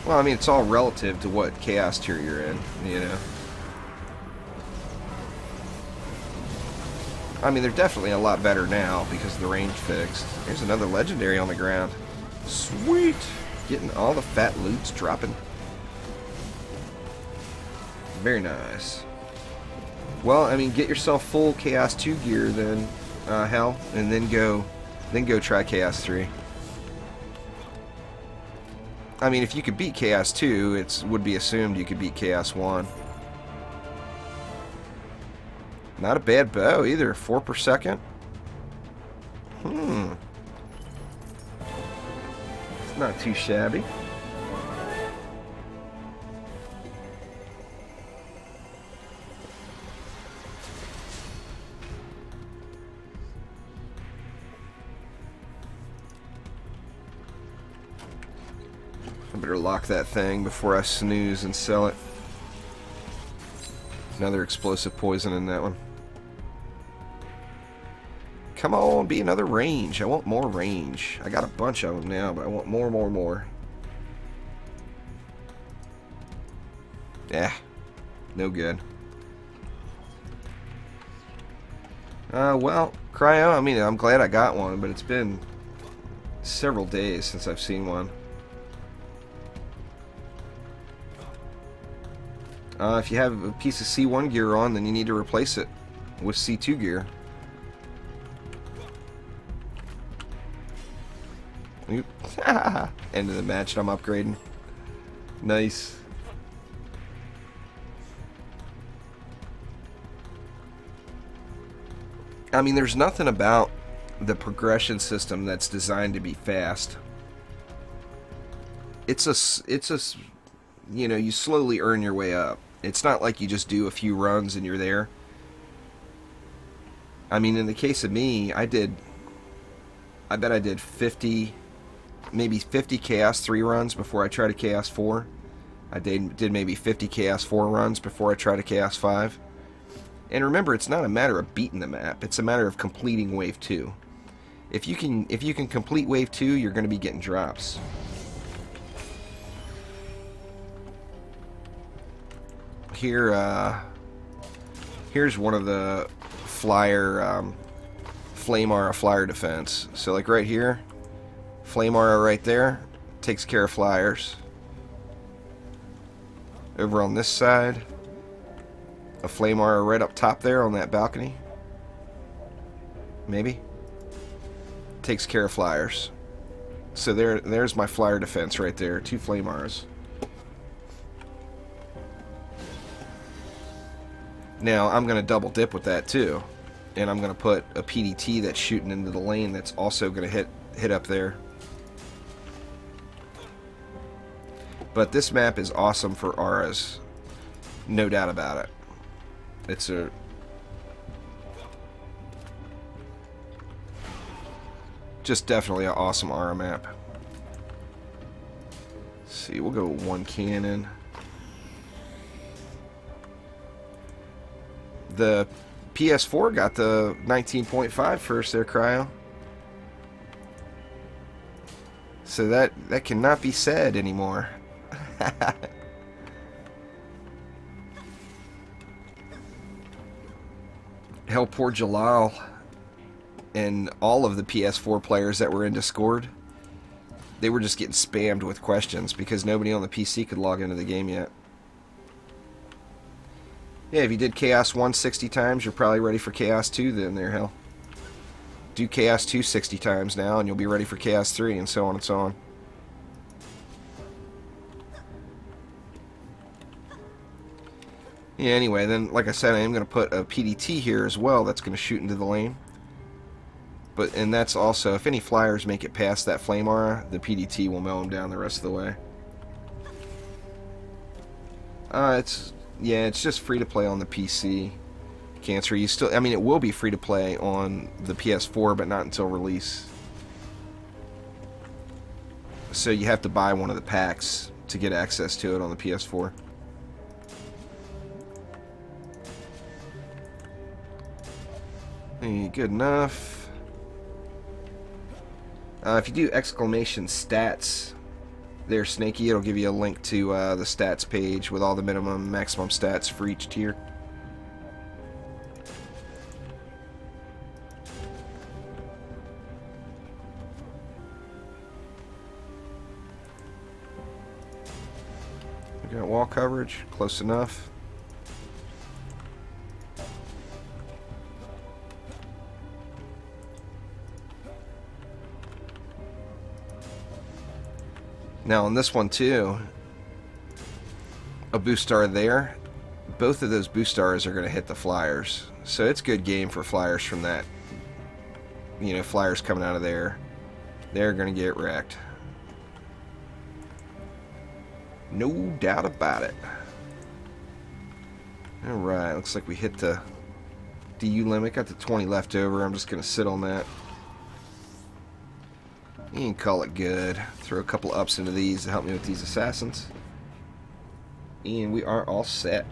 Well, I mean, it's all relative to what chaos tier you're in, you know? I mean, they're definitely a lot better now because the range fixed. There's another legendary on the ground. Sweet! Getting all the fat loots dropping. Very nice. Well, I mean, get yourself full Chaos 2 gear then, Hell, and then go try Chaos 3. I mean, if you could beat Chaos 2, it would be assumed you could beat Chaos 1. Not a bad bow either. 4 per second. It's not too shabby. I better lock that thing before I snooze and sell it. Another explosive poison in that one. Come on, be another range. I want more range. I got a bunch of them now, but I want more. Yeah, no good. Well, Cryo, I mean, I'm glad I got one, but it's been several days since I've seen one. If you have a piece of C1 gear on, then you need to replace it with C2 gear. Oop. End of the match, I'm upgrading. Nice. I mean, there's nothing about the progression system that's designed to be fast. It's a, you know, you slowly earn your way up. It's not like you just do a few runs and you're there. I mean, in the case of me, I bet I did 50, maybe 50 Chaos 3 runs before I tried a Chaos 4. I did maybe 50 Chaos 4 runs before I tried a Chaos 5. And remember, it's not a matter of beating the map. It's a matter of completing Wave 2. If you can complete Wave 2, you're going to be getting drops. Here, here's one of the flyer, Flame Aura flyer defense. So like right here, Flame Aura right there, takes care of flyers. Over on this side, a Flame Aura right up top there on that balcony. Maybe. Takes care of flyers. So there's my flyer defense right there. 2 Flame Auras. Now, I'm going to double dip with that too. And I'm going to put a PDT that's shooting into the lane that's also going to hit up there. But this map is awesome for auras. No doubt about it. It's a... just definitely an awesome aura map. Let's see, we'll go 1 cannon. The PS4 got the 19.5 first there, Cryo. So that cannot be said anymore. Hell, poor Jalal and all of the PS4 players that were in Discord, they were just getting spammed with questions because nobody on the PC could log into the game yet. Yeah, if you did Chaos 1 60 times, you're probably ready for Chaos 2 then there, hell. Do Chaos 2 60 times now, and you'll be ready for Chaos 3, and so on and so on. Yeah, anyway, then, like I said, I am going to put a PDT here as well that's going to shoot into the lane. And that's also, if any flyers make it past that Flame Aura, the PDT will mow them down the rest of the way. It's just free to play on the PC. Cancer, you still, I mean, it will be free to play on the PS4, but not until release. So you have to buy one of the packs to get access to it on the PS4. Hey, good enough. If you do exclamation stats there, Snakey, it'll give you a link to the stats page with all the minimum and maximum stats for each tier. We got wall coverage, close enough. Now on this one too, a boost star there, both of those boost stars are going to hit the flyers. So it's good game for flyers from that. You know, flyers coming out of there, they're going to get wrecked. No doubt about it. Alright, looks like we hit the DU limit. Got the 20 left over. I'm just going to sit on that. You can call it good. Throw a couple ups into these to help me with these assassins. And we are all set.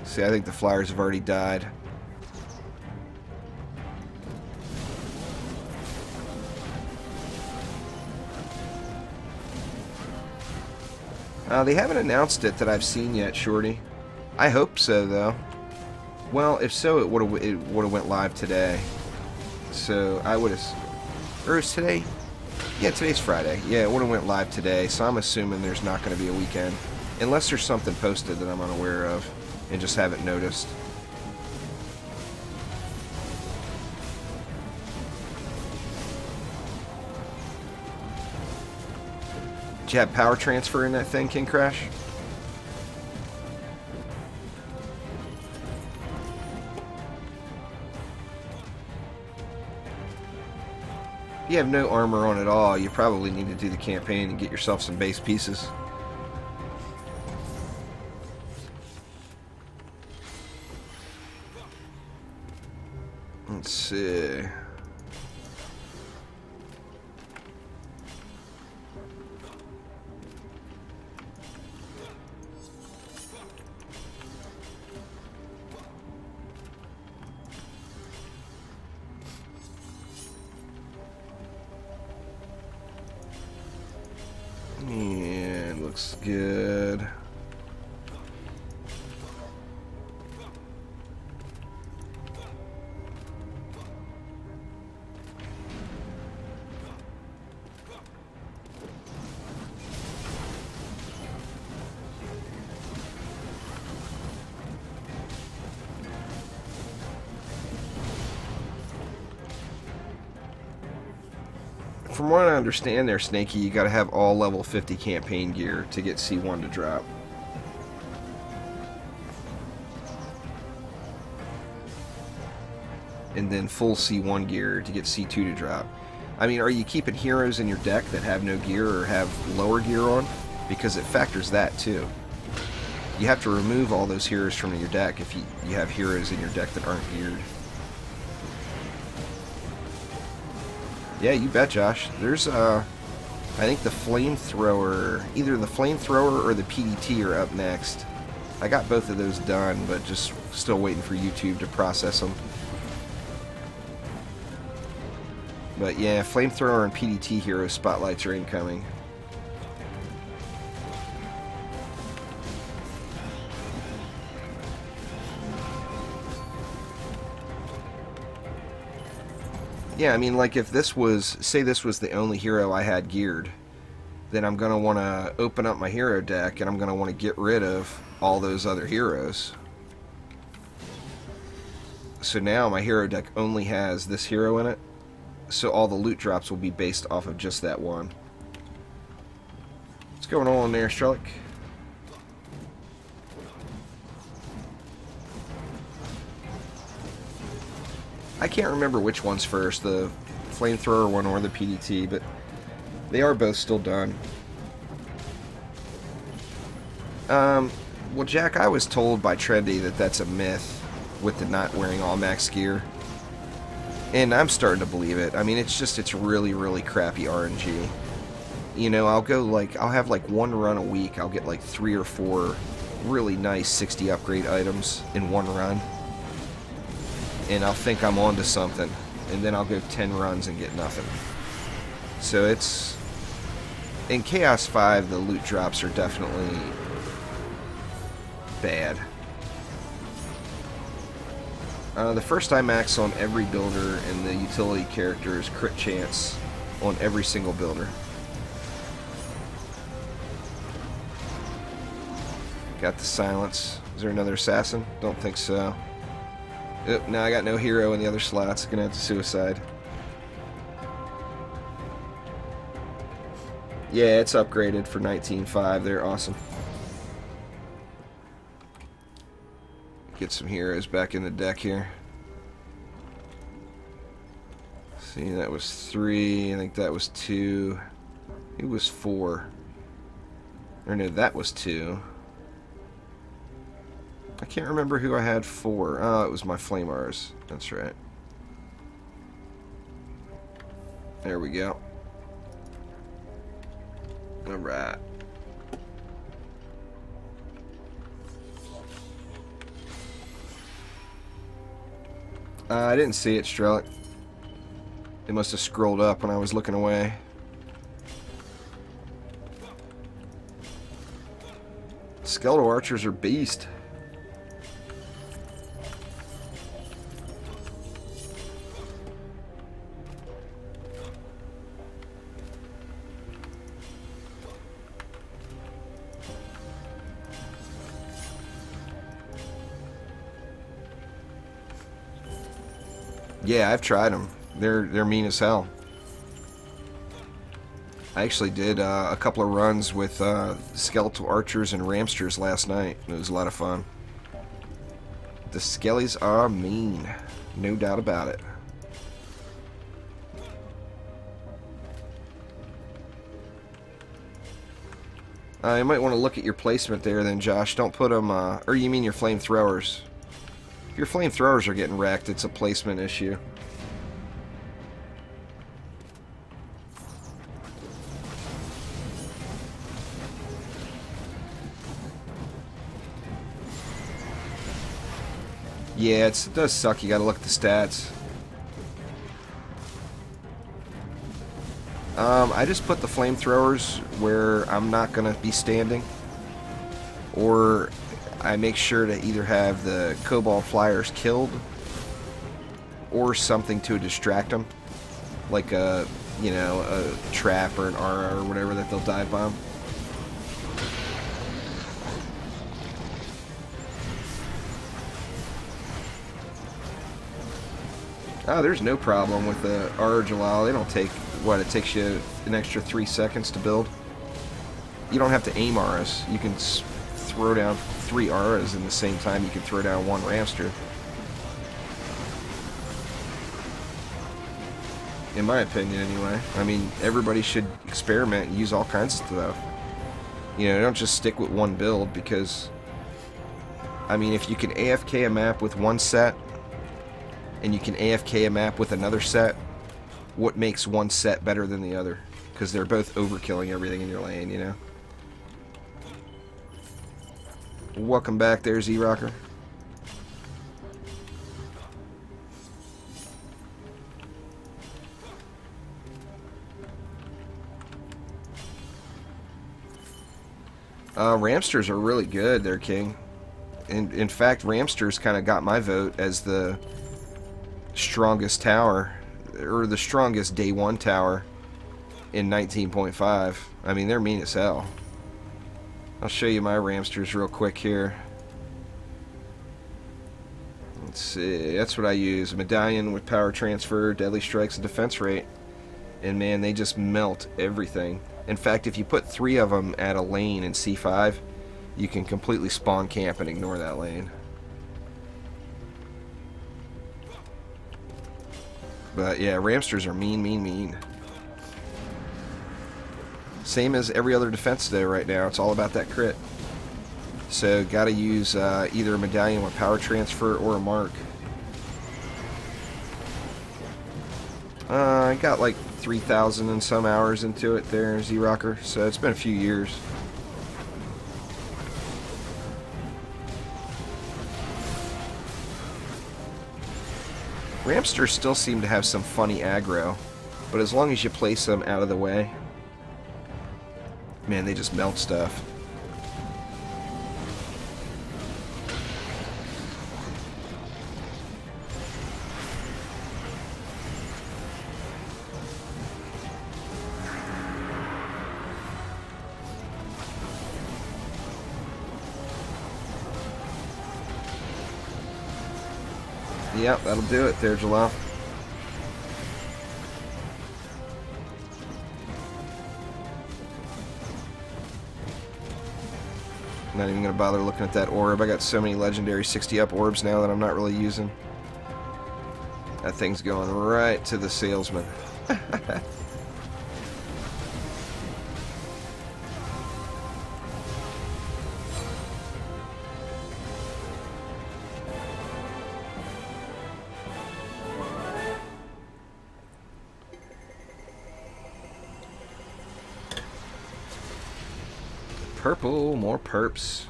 See, I think the flyers have already died. They haven't announced it that I've seen yet, Shorty. I hope so, though. Well, if so, it would have went live today. So I would have. Or is today? Yeah, today's Friday. Yeah, it would have went live today. So I'm assuming there's not going to be a weekend, unless there's something posted that I'm unaware of and just haven't noticed. Did you have power transfer in that thing, King Crash? If you have no armor on at all, you probably need to do the campaign and get yourself some base pieces. Let's see. And looks good. From what I understand there, Snakey, you gotta have all level 50 campaign gear to get C1 to drop. And then full C1 gear to get C2 to drop. I mean, are you keeping heroes in your deck that have no gear or have lower gear on? Because it factors that too. You have to remove all those heroes from your deck if you have heroes in your deck that aren't geared. Yeah, you bet, Josh. There's, I think the flamethrower, either the flamethrower or the PDT are up next. I got both of those done, but just still waiting for YouTube to process them. But yeah, flamethrower and PDT hero spotlights are incoming. Yeah, I mean, like if this was, say this was the only hero I had geared, then I'm going to want to open up my hero deck and I'm going to want to get rid of all those other heroes. So now my hero deck only has this hero in it, so all the loot drops will be based off of just that one. What's going on there, Strelick? I can't remember which one's first, the flamethrower one or the PDT, but they are both still done. Well, Jack, I was told by Trendy that that's a myth with the not wearing all max gear. And I'm starting to believe it. I mean, it's really, really crappy RNG. You know, I'll have like one run a week. I'll get like 3 or 4 really nice 60 upgrade items in one run. And I'll think I'm onto something, and then I'll go 10 runs and get nothing. So it's... In Chaos 5, the loot drops are definitely bad. The first I max on every builder and the utility character is crit chance on every single builder. Got the silence. Is there another assassin? Don't think so. Oop, now I got no hero in the other slots. Gonna have to suicide. Yeah, it's upgraded for 19.5. They're awesome. Get some heroes back in the deck here. See, that was 3. I think that was 2. It was 4. Or no, that was 2. I can't remember who I had 4. Oh, it was my Flamars. That's right. There we go. Alright. I didn't see it, Strelick. It must have scrolled up when I was looking away. Skeletal archers are beast. Yeah, I've tried them. They're mean as hell. I actually did a couple of runs with skeletal archers and ramsters last night. It was a lot of fun. The skellies are mean, no doubt about it. You might want to look at your placement there then, Josh. Don't put them, or you mean your flamethrowers. If your flamethrowers are getting wrecked, it's a placement issue. Yeah, it does suck. You gotta look at the stats. I just put the flamethrowers where I'm not gonna be standing, or I make sure to either have the cobalt flyers killed or something to distract them, like a, you know, a trap or an aura or whatever that they'll dive bomb. Oh, there's no problem with the aura Jalal. They don't take, what, it takes you an extra 3 seconds to build. You don't have to aim auras. You can throw down 3 auras in the same time you can throw down 1 ramster. In my opinion, anyway. I mean, everybody should experiment and use all kinds of stuff. You know, don't just stick with one build, because, I mean, if you can AFK a map with one set, and you can AFK a map with another set, what makes one set better than the other? Because they're both overkilling everything in your lane, you know? Welcome back there, Z-Rocker. Ramsters are really good there, King. In fact, Ramsters kind of got my vote as the strongest tower, or the strongest day 1 tower in 19.5. I mean, they're mean as hell. I'll show you my Ramsters real quick here. Let's see, that's what I use. A medallion with power transfer, deadly strikes, and defense rate. And man, they just melt everything. In fact, if you put 3 of them at a lane in C5, you can completely spawn camp and ignore that lane. But yeah, Ramsters are mean, mean, mean. Same as every other defense today right now. It's all about that crit. So gotta use either a medallion with power transfer or a mark. I got like 3,000 and some hours into it there, Z-Rocker. So it's been a few years. Ramsters still seem to have some funny aggro, but as long as you place them out of the way, man, they just melt stuff. Yep, that'll do it there, Jalal. Not even going to bother looking at that orb. I got so many legendary 60 up orbs now that I'm not really using. That thing's going right to the salesman. Purple, more perps.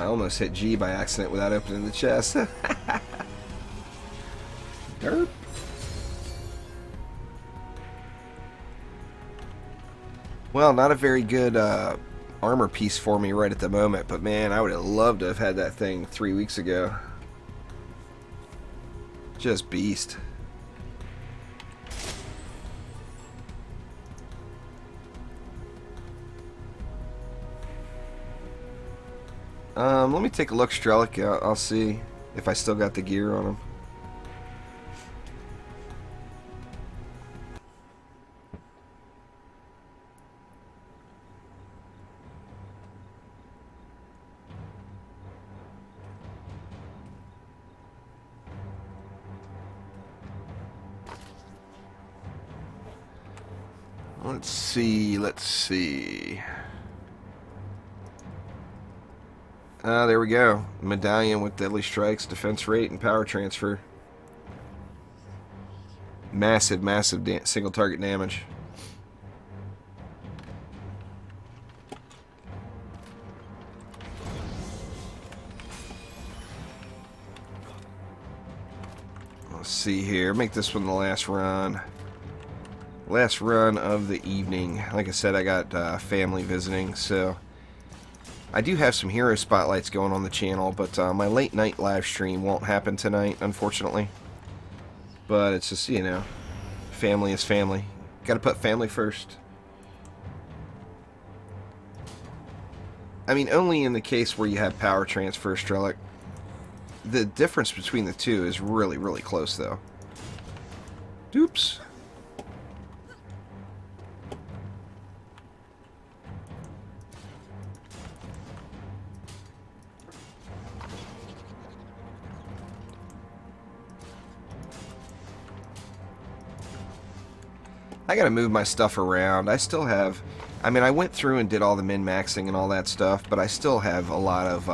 I almost hit G by accident without opening the chest. Derp. Well, not a very good armor piece for me right at the moment, but man, I would have loved to have had that thing 3 weeks ago. Just beast. Let me take a look, Strelic. I'll see if I still got the gear on him. Let's see. There we go. Medallion with deadly strikes, defense rate, and power transfer. Massive single target damage. Let's see here. Make this one the last run. Last run of the evening. Like I said, I got family visiting, so I do have some hero spotlights going on the channel, but my late night live stream won't happen tonight, unfortunately. But it's just, you know, family is family. Gotta put family first. I mean, only in the case where you have power transfer, Strelic. The difference between the two is really, really close, though. Oops. I gotta move my stuff around. I still have, I mean, I went through and did all the min-maxing and all that stuff, but I still have a lot of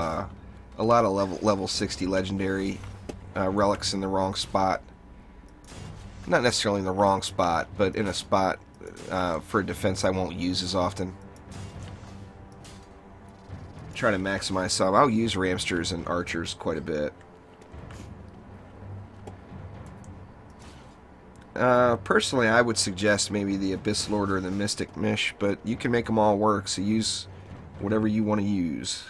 level 60 legendary relics in the wrong spot. Not necessarily in the wrong spot, but in a spot for a defense I won't use as often. Try to maximize some. I'll use Ramsters and Archers quite a bit. Personally, I would suggest maybe the Abyss Lord or the Mystic Mish, but you can make them all work, so use whatever you want to use.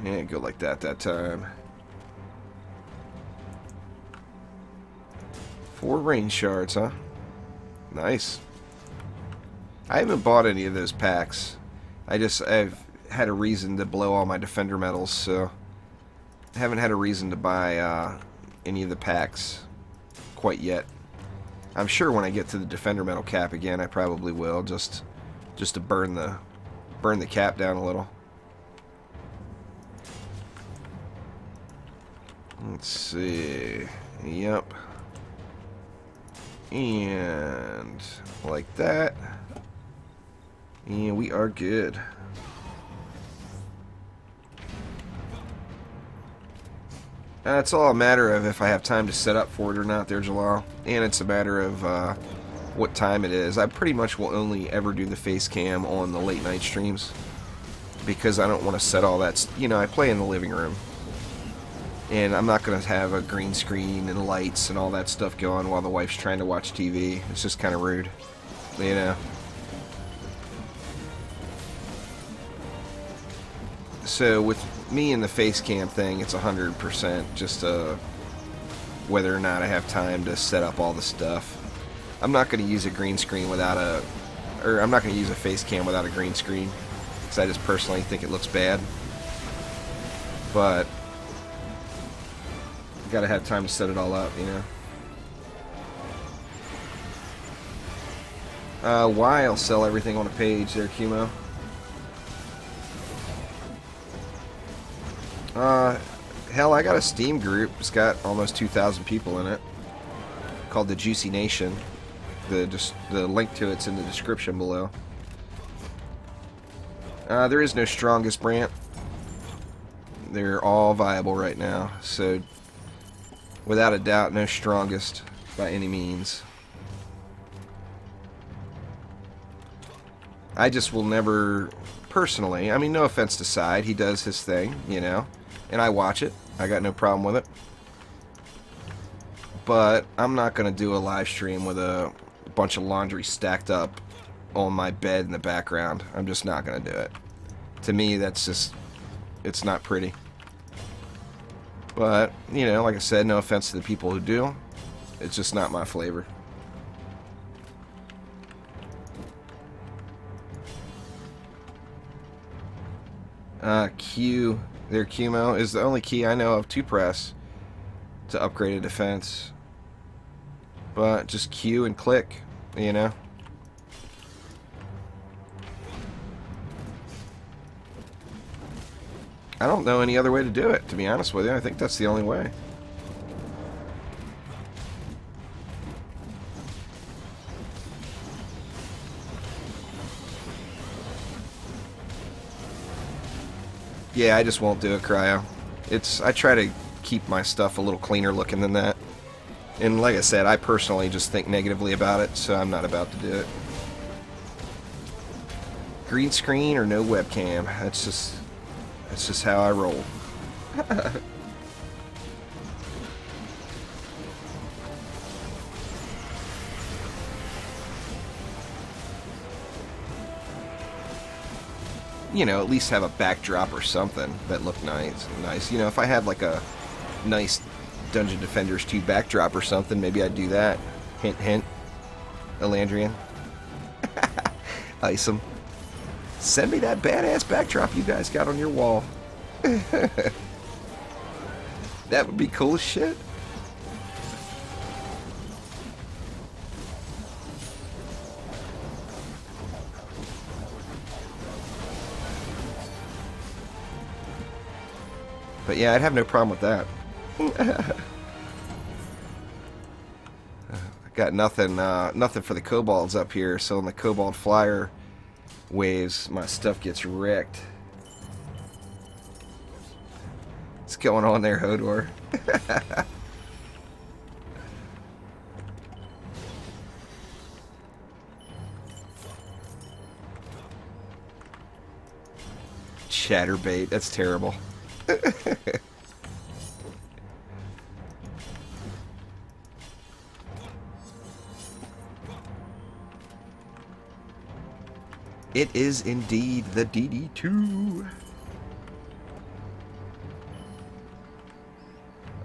Yeah, go like that time. 4 rain shards, huh? Nice. I haven't bought any of those packs. I've had a reason to blow all my defender medals, so I haven't had a reason to buy any of the packs quite yet. I'm sure when I get to the defender medal cap again, I probably will, just to burn the cap down a little. Let's see. Yep. And like that. And we are good. It's all a matter of if I have time to set up for it or not there, Jalal. And it's a matter of what time it is. I pretty much will only ever do the face cam on the late night streams. Because I don't want to set all that... You know, I play in the living room. And I'm not going to have a green screen and lights and all that stuff going while the wife's trying to watch TV. It's just kind of rude. You know. So with me and the face cam thing, it's 100% just whether or not I have time to set up all the stuff. I'm not going to use a green screen without I'm not going to use a face cam without a green screen, because I just personally think it looks bad. But you got to have time to set it all up, you know. Why I'll sell everything on a page there, Kumo. Hell, I got a Steam group. It's got almost 2,000 people in it. Called the Juicy Nation. The link to it's in the description below. There is no strongest brand. They're all viable right now. So, without a doubt, no strongest by any means. I just will never, personally, I mean, no offense to Side, he does his thing, you know, and I watch it. I got no problem with it. But I'm not going to do a live stream with a bunch of laundry stacked up on my bed in the background. I'm just not going to do it. To me, that's just, it's not pretty. But, you know, like I said, no offense to the people who do. It's just not my flavor. Q, their Qmo is the only key I know of to press to upgrade a defense. But just Q and click, you know. I don't know any other way to do it, to be honest with you. I think that's the only way. Yeah, I just won't do it, Cryo. I try to keep my stuff a little cleaner looking than that. And like I said, I personally just think negatively about it, so I'm not about to do it. Green screen or no webcam. That's just how I roll. You know, at least have a backdrop or something that looked nice. You know, if I had like a nice Dungeon Defenders 2 backdrop or something, maybe I'd do that. Hint, hint. Elandrian. Ice 'em. Send me that badass backdrop you guys got on your wall. That would be cool as shit. But yeah, I'd have no problem with that. I got nothing for the kobolds up here, so in the kobold flyer waves, my stuff gets wrecked. What's going on there, Hodor? Chatterbait, that's terrible. It is indeed the DD2.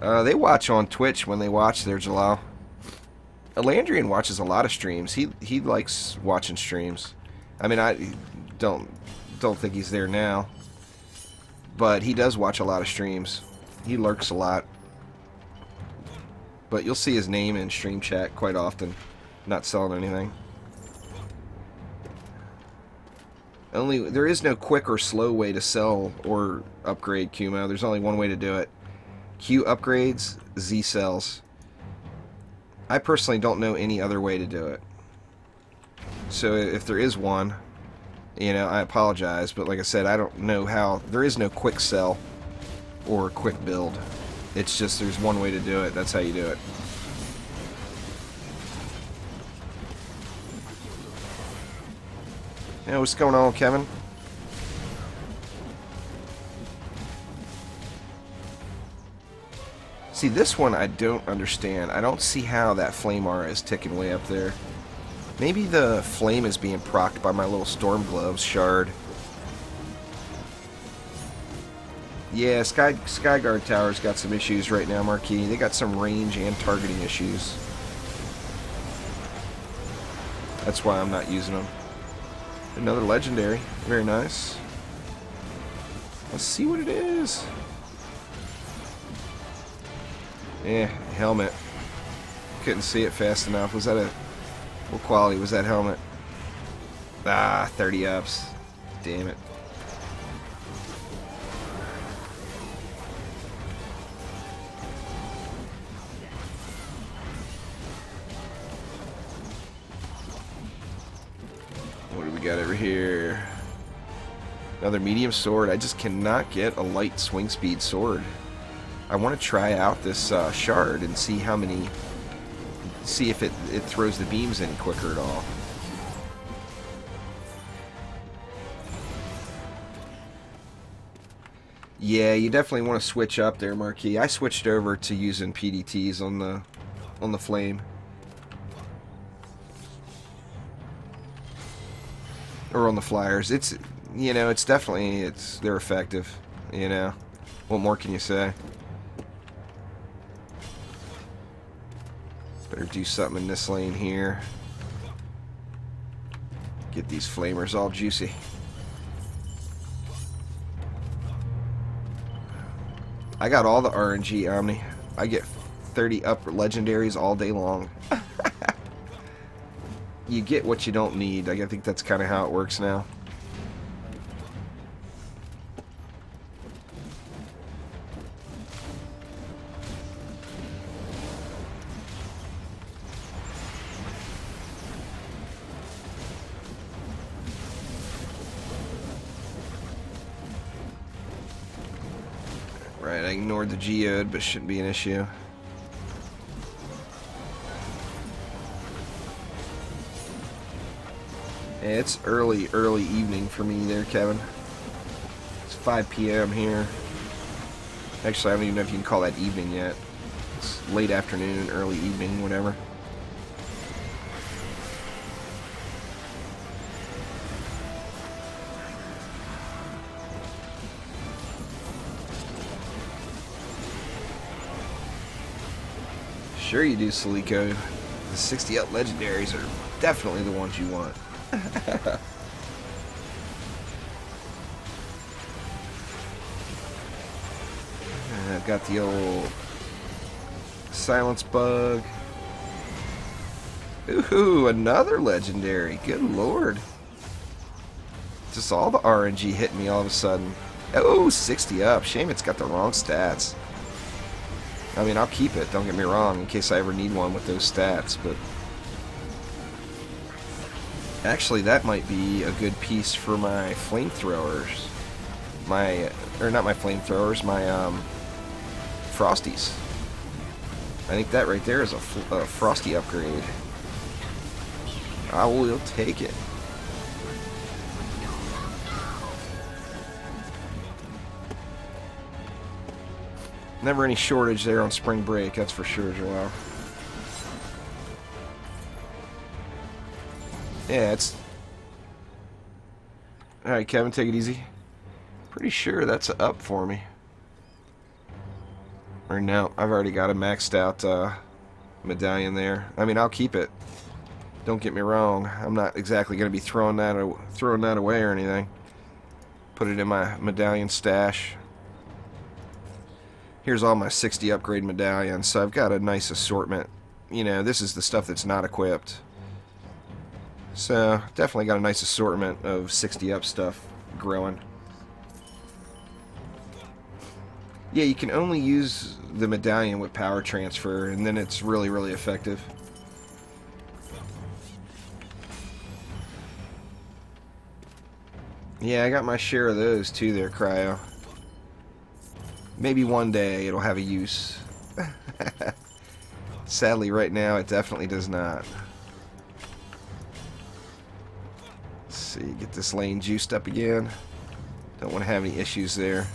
They watch on Twitch when they watch their Jalal. Elandrian watches a lot of streams. He likes watching streams. I mean, I don't think he's there now, but he does watch a lot of streams. He lurks a lot, but you'll see his name in stream chat quite often. Not selling anything. There is no quick or slow way to sell or upgrade Qmo. There's only one way to do it. Q upgrades, Z sells. I personally don't know any other way to do it. So if there is one, you know, I apologize, but like I said, I don't know how. There is no quick sell or quick build. It's just there's one way to do it. That's how you do it. Yeah, what's going on, Kevin? See, this one I don't understand. I don't see how that flame aura is ticking way up there. Maybe the flame is being procced by my little storm gloves shard. Yeah, Skyguard Tower's got some issues right now, Marquis. They got some range and targeting issues. That's why I'm not using them. Another legendary. Very nice. Let's see what it is. Yeah, helmet. Couldn't see it fast enough. Was that a... What quality was that helmet? Ah, 30 ups. Damn it. What do we got over here? Another medium sword. I just cannot get a light swing speed sword. I want to try out this shard and see how many... See if it throws the beams any quicker at all. Yeah, you definitely want to switch up there, Marquis. I switched over to using PDTs on the flame. Or on the flyers. It's, you know, it's definitely, they're effective, you know. What more can you say? Better do something in this lane here. Get these flamers all juicy. I got all the RNG Omni. I get 30 up legendaries all day long. You get what you don't need. I think that's kind of how it works now. Right, I ignored the geode, but shouldn't be an issue. Yeah, it's early evening for me there, Kevin. It's 5 p.m. here. Actually, I don't even know if you can call that evening yet. It's late afternoon, early evening, whatever. Sure you do, Celico. The 60 up legendaries are definitely the ones you want. I've got the old silence bug. Ooh, another legendary. Good lord. Just all the RNG hitting me all of a sudden. Oh, 60 up. Shame it's got the wrong stats. I mean, I'll keep it, don't get me wrong, in case I ever need one with those stats, but... Actually, that might be a good piece for my flamethrowers. Or not my flamethrowers, my, Frosties. I think that right there is a Frosty upgrade. I will take it. Never any shortage there on spring break, that's for sure, Joel. Yeah, it's... Alright, Kevin, take it easy. Pretty sure that's up for me. Or no, I've already got a maxed out medallion there. I mean, I'll keep it. Don't get me wrong. I'm not exactly going to be throwing that away or anything. Put it in my medallion stash. Here's all my 60 upgrade medallions, so I've got a nice assortment. You know, this is the stuff that's not equipped. So, definitely got a nice assortment of 60 up stuff growing. Yeah, you can only use the medallion with power transfer, and then it's really, really effective. Yeah, I got my share of those too there, Cryo. Maybe one day it'll have a use. Sadly, right now, it definitely does not. Let's see, get this lane juiced up again. Don't want to have any issues there.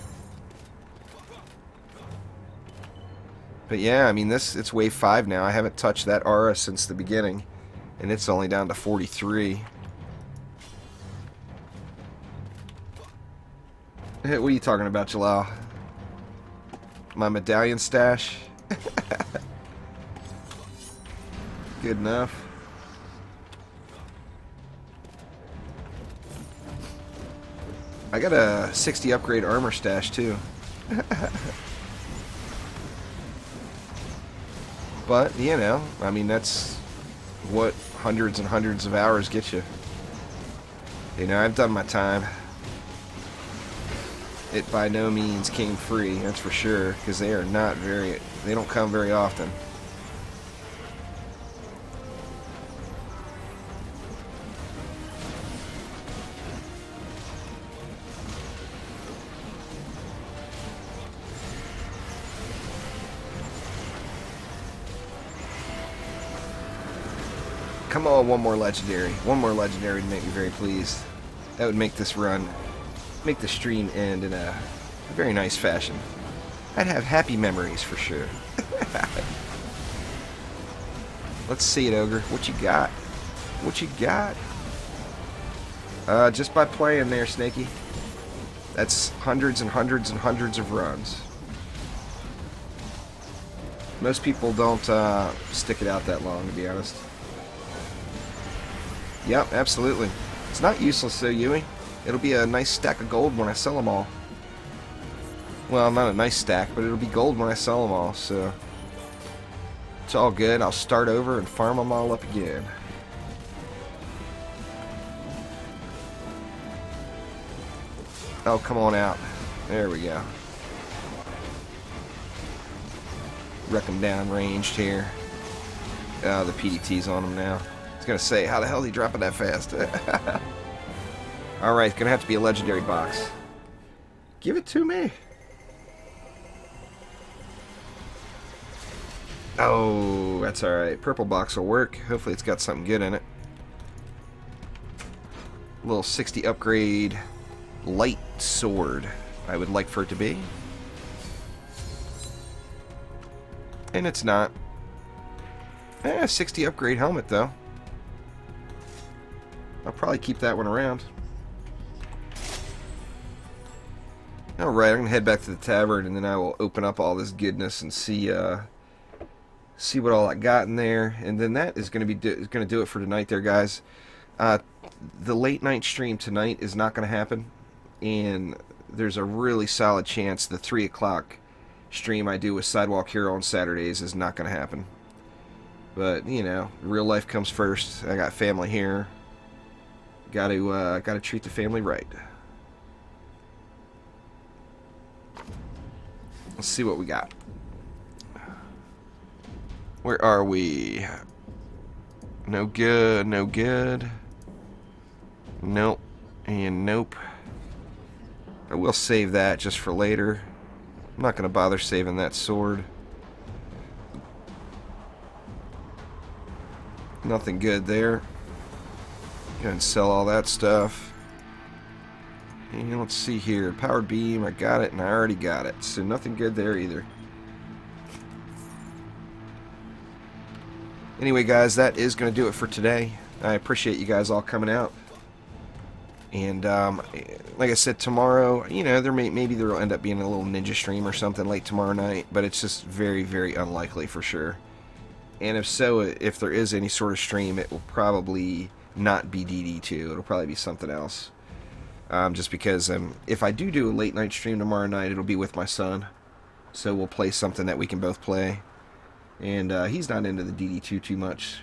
But yeah, I mean, it's wave 5 now. I haven't touched that aura since the beginning, and it's only down to 43. Hey, what are you talking about, Jalal? My medallion stash? Good enough. I got a 60 upgrade armor stash too. But, you know, I mean, that's what hundreds and hundreds of hours get you. You know, I've done my time. It by no means came free, that's for sure, because they don't come very often. Come on, one more legendary. One more legendary to make me very pleased. That would make this run, make the stream end in a A very nice fashion. I'd have happy memories for sure. Let's see it, Ogre. What you got? What you got? Just by playing there, Snakey. That's hundreds and hundreds and hundreds of runs. Most people don't stick it out that long, to be honest. Yep, absolutely. It's not useless, though, Yui. It'll be a nice stack of gold when I sell them all. Well, not a nice stack, but it'll be gold when I sell them all, so... It's all good. I'll start over and farm them all up again. Oh, come on out. There we go. Wreck them down ranged here. Oh, the PDT's on them now. I was going to say, how the hell is he dropping that fast? Alright, it's going to have to be a legendary box. Give it to me. Oh, that's alright. Purple box will work. Hopefully it's got something good in it. A little 60 upgrade light sword, I would like for it to be. And it's not. 60 upgrade helmet, though. I'll probably keep that one around. Alright, I'm going to head back to the tavern, and then I will open up all this goodness and see what all I got in there. And then that is going to do it for tonight there, guys. The late night stream tonight is not going to happen. And there's a really solid chance the 3 o'clock stream I do with Sidewalk Hero on Saturdays is not going to happen. But, you know, real life comes first. I got family here. Got to treat the family right. Let's see what we got. Where are we? No good, no good. Nope, and nope. I will save that just for later. I'm not going to bother saving that sword. Nothing good there. Go ahead and sell all that stuff. And let's see here. Powered beam, I got it, and I already got it. So nothing good there either. Anyway, guys, that is going to do it for today. I appreciate you guys all coming out. And like I said, tomorrow, you know, maybe there will end up being a little ninja stream or something late tomorrow night, but it's just very, very unlikely for sure. And if so, if there is any sort of stream, it will probably not be DD2. It'll probably be something else. Just because if I do a late night stream tomorrow night, it'll be with my son. So we'll play something that we can both play. And he's not into the DD2 too much.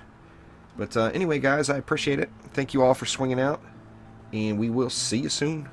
But anyway, guys, I appreciate it. Thank you all for swinging out. And we will see you soon.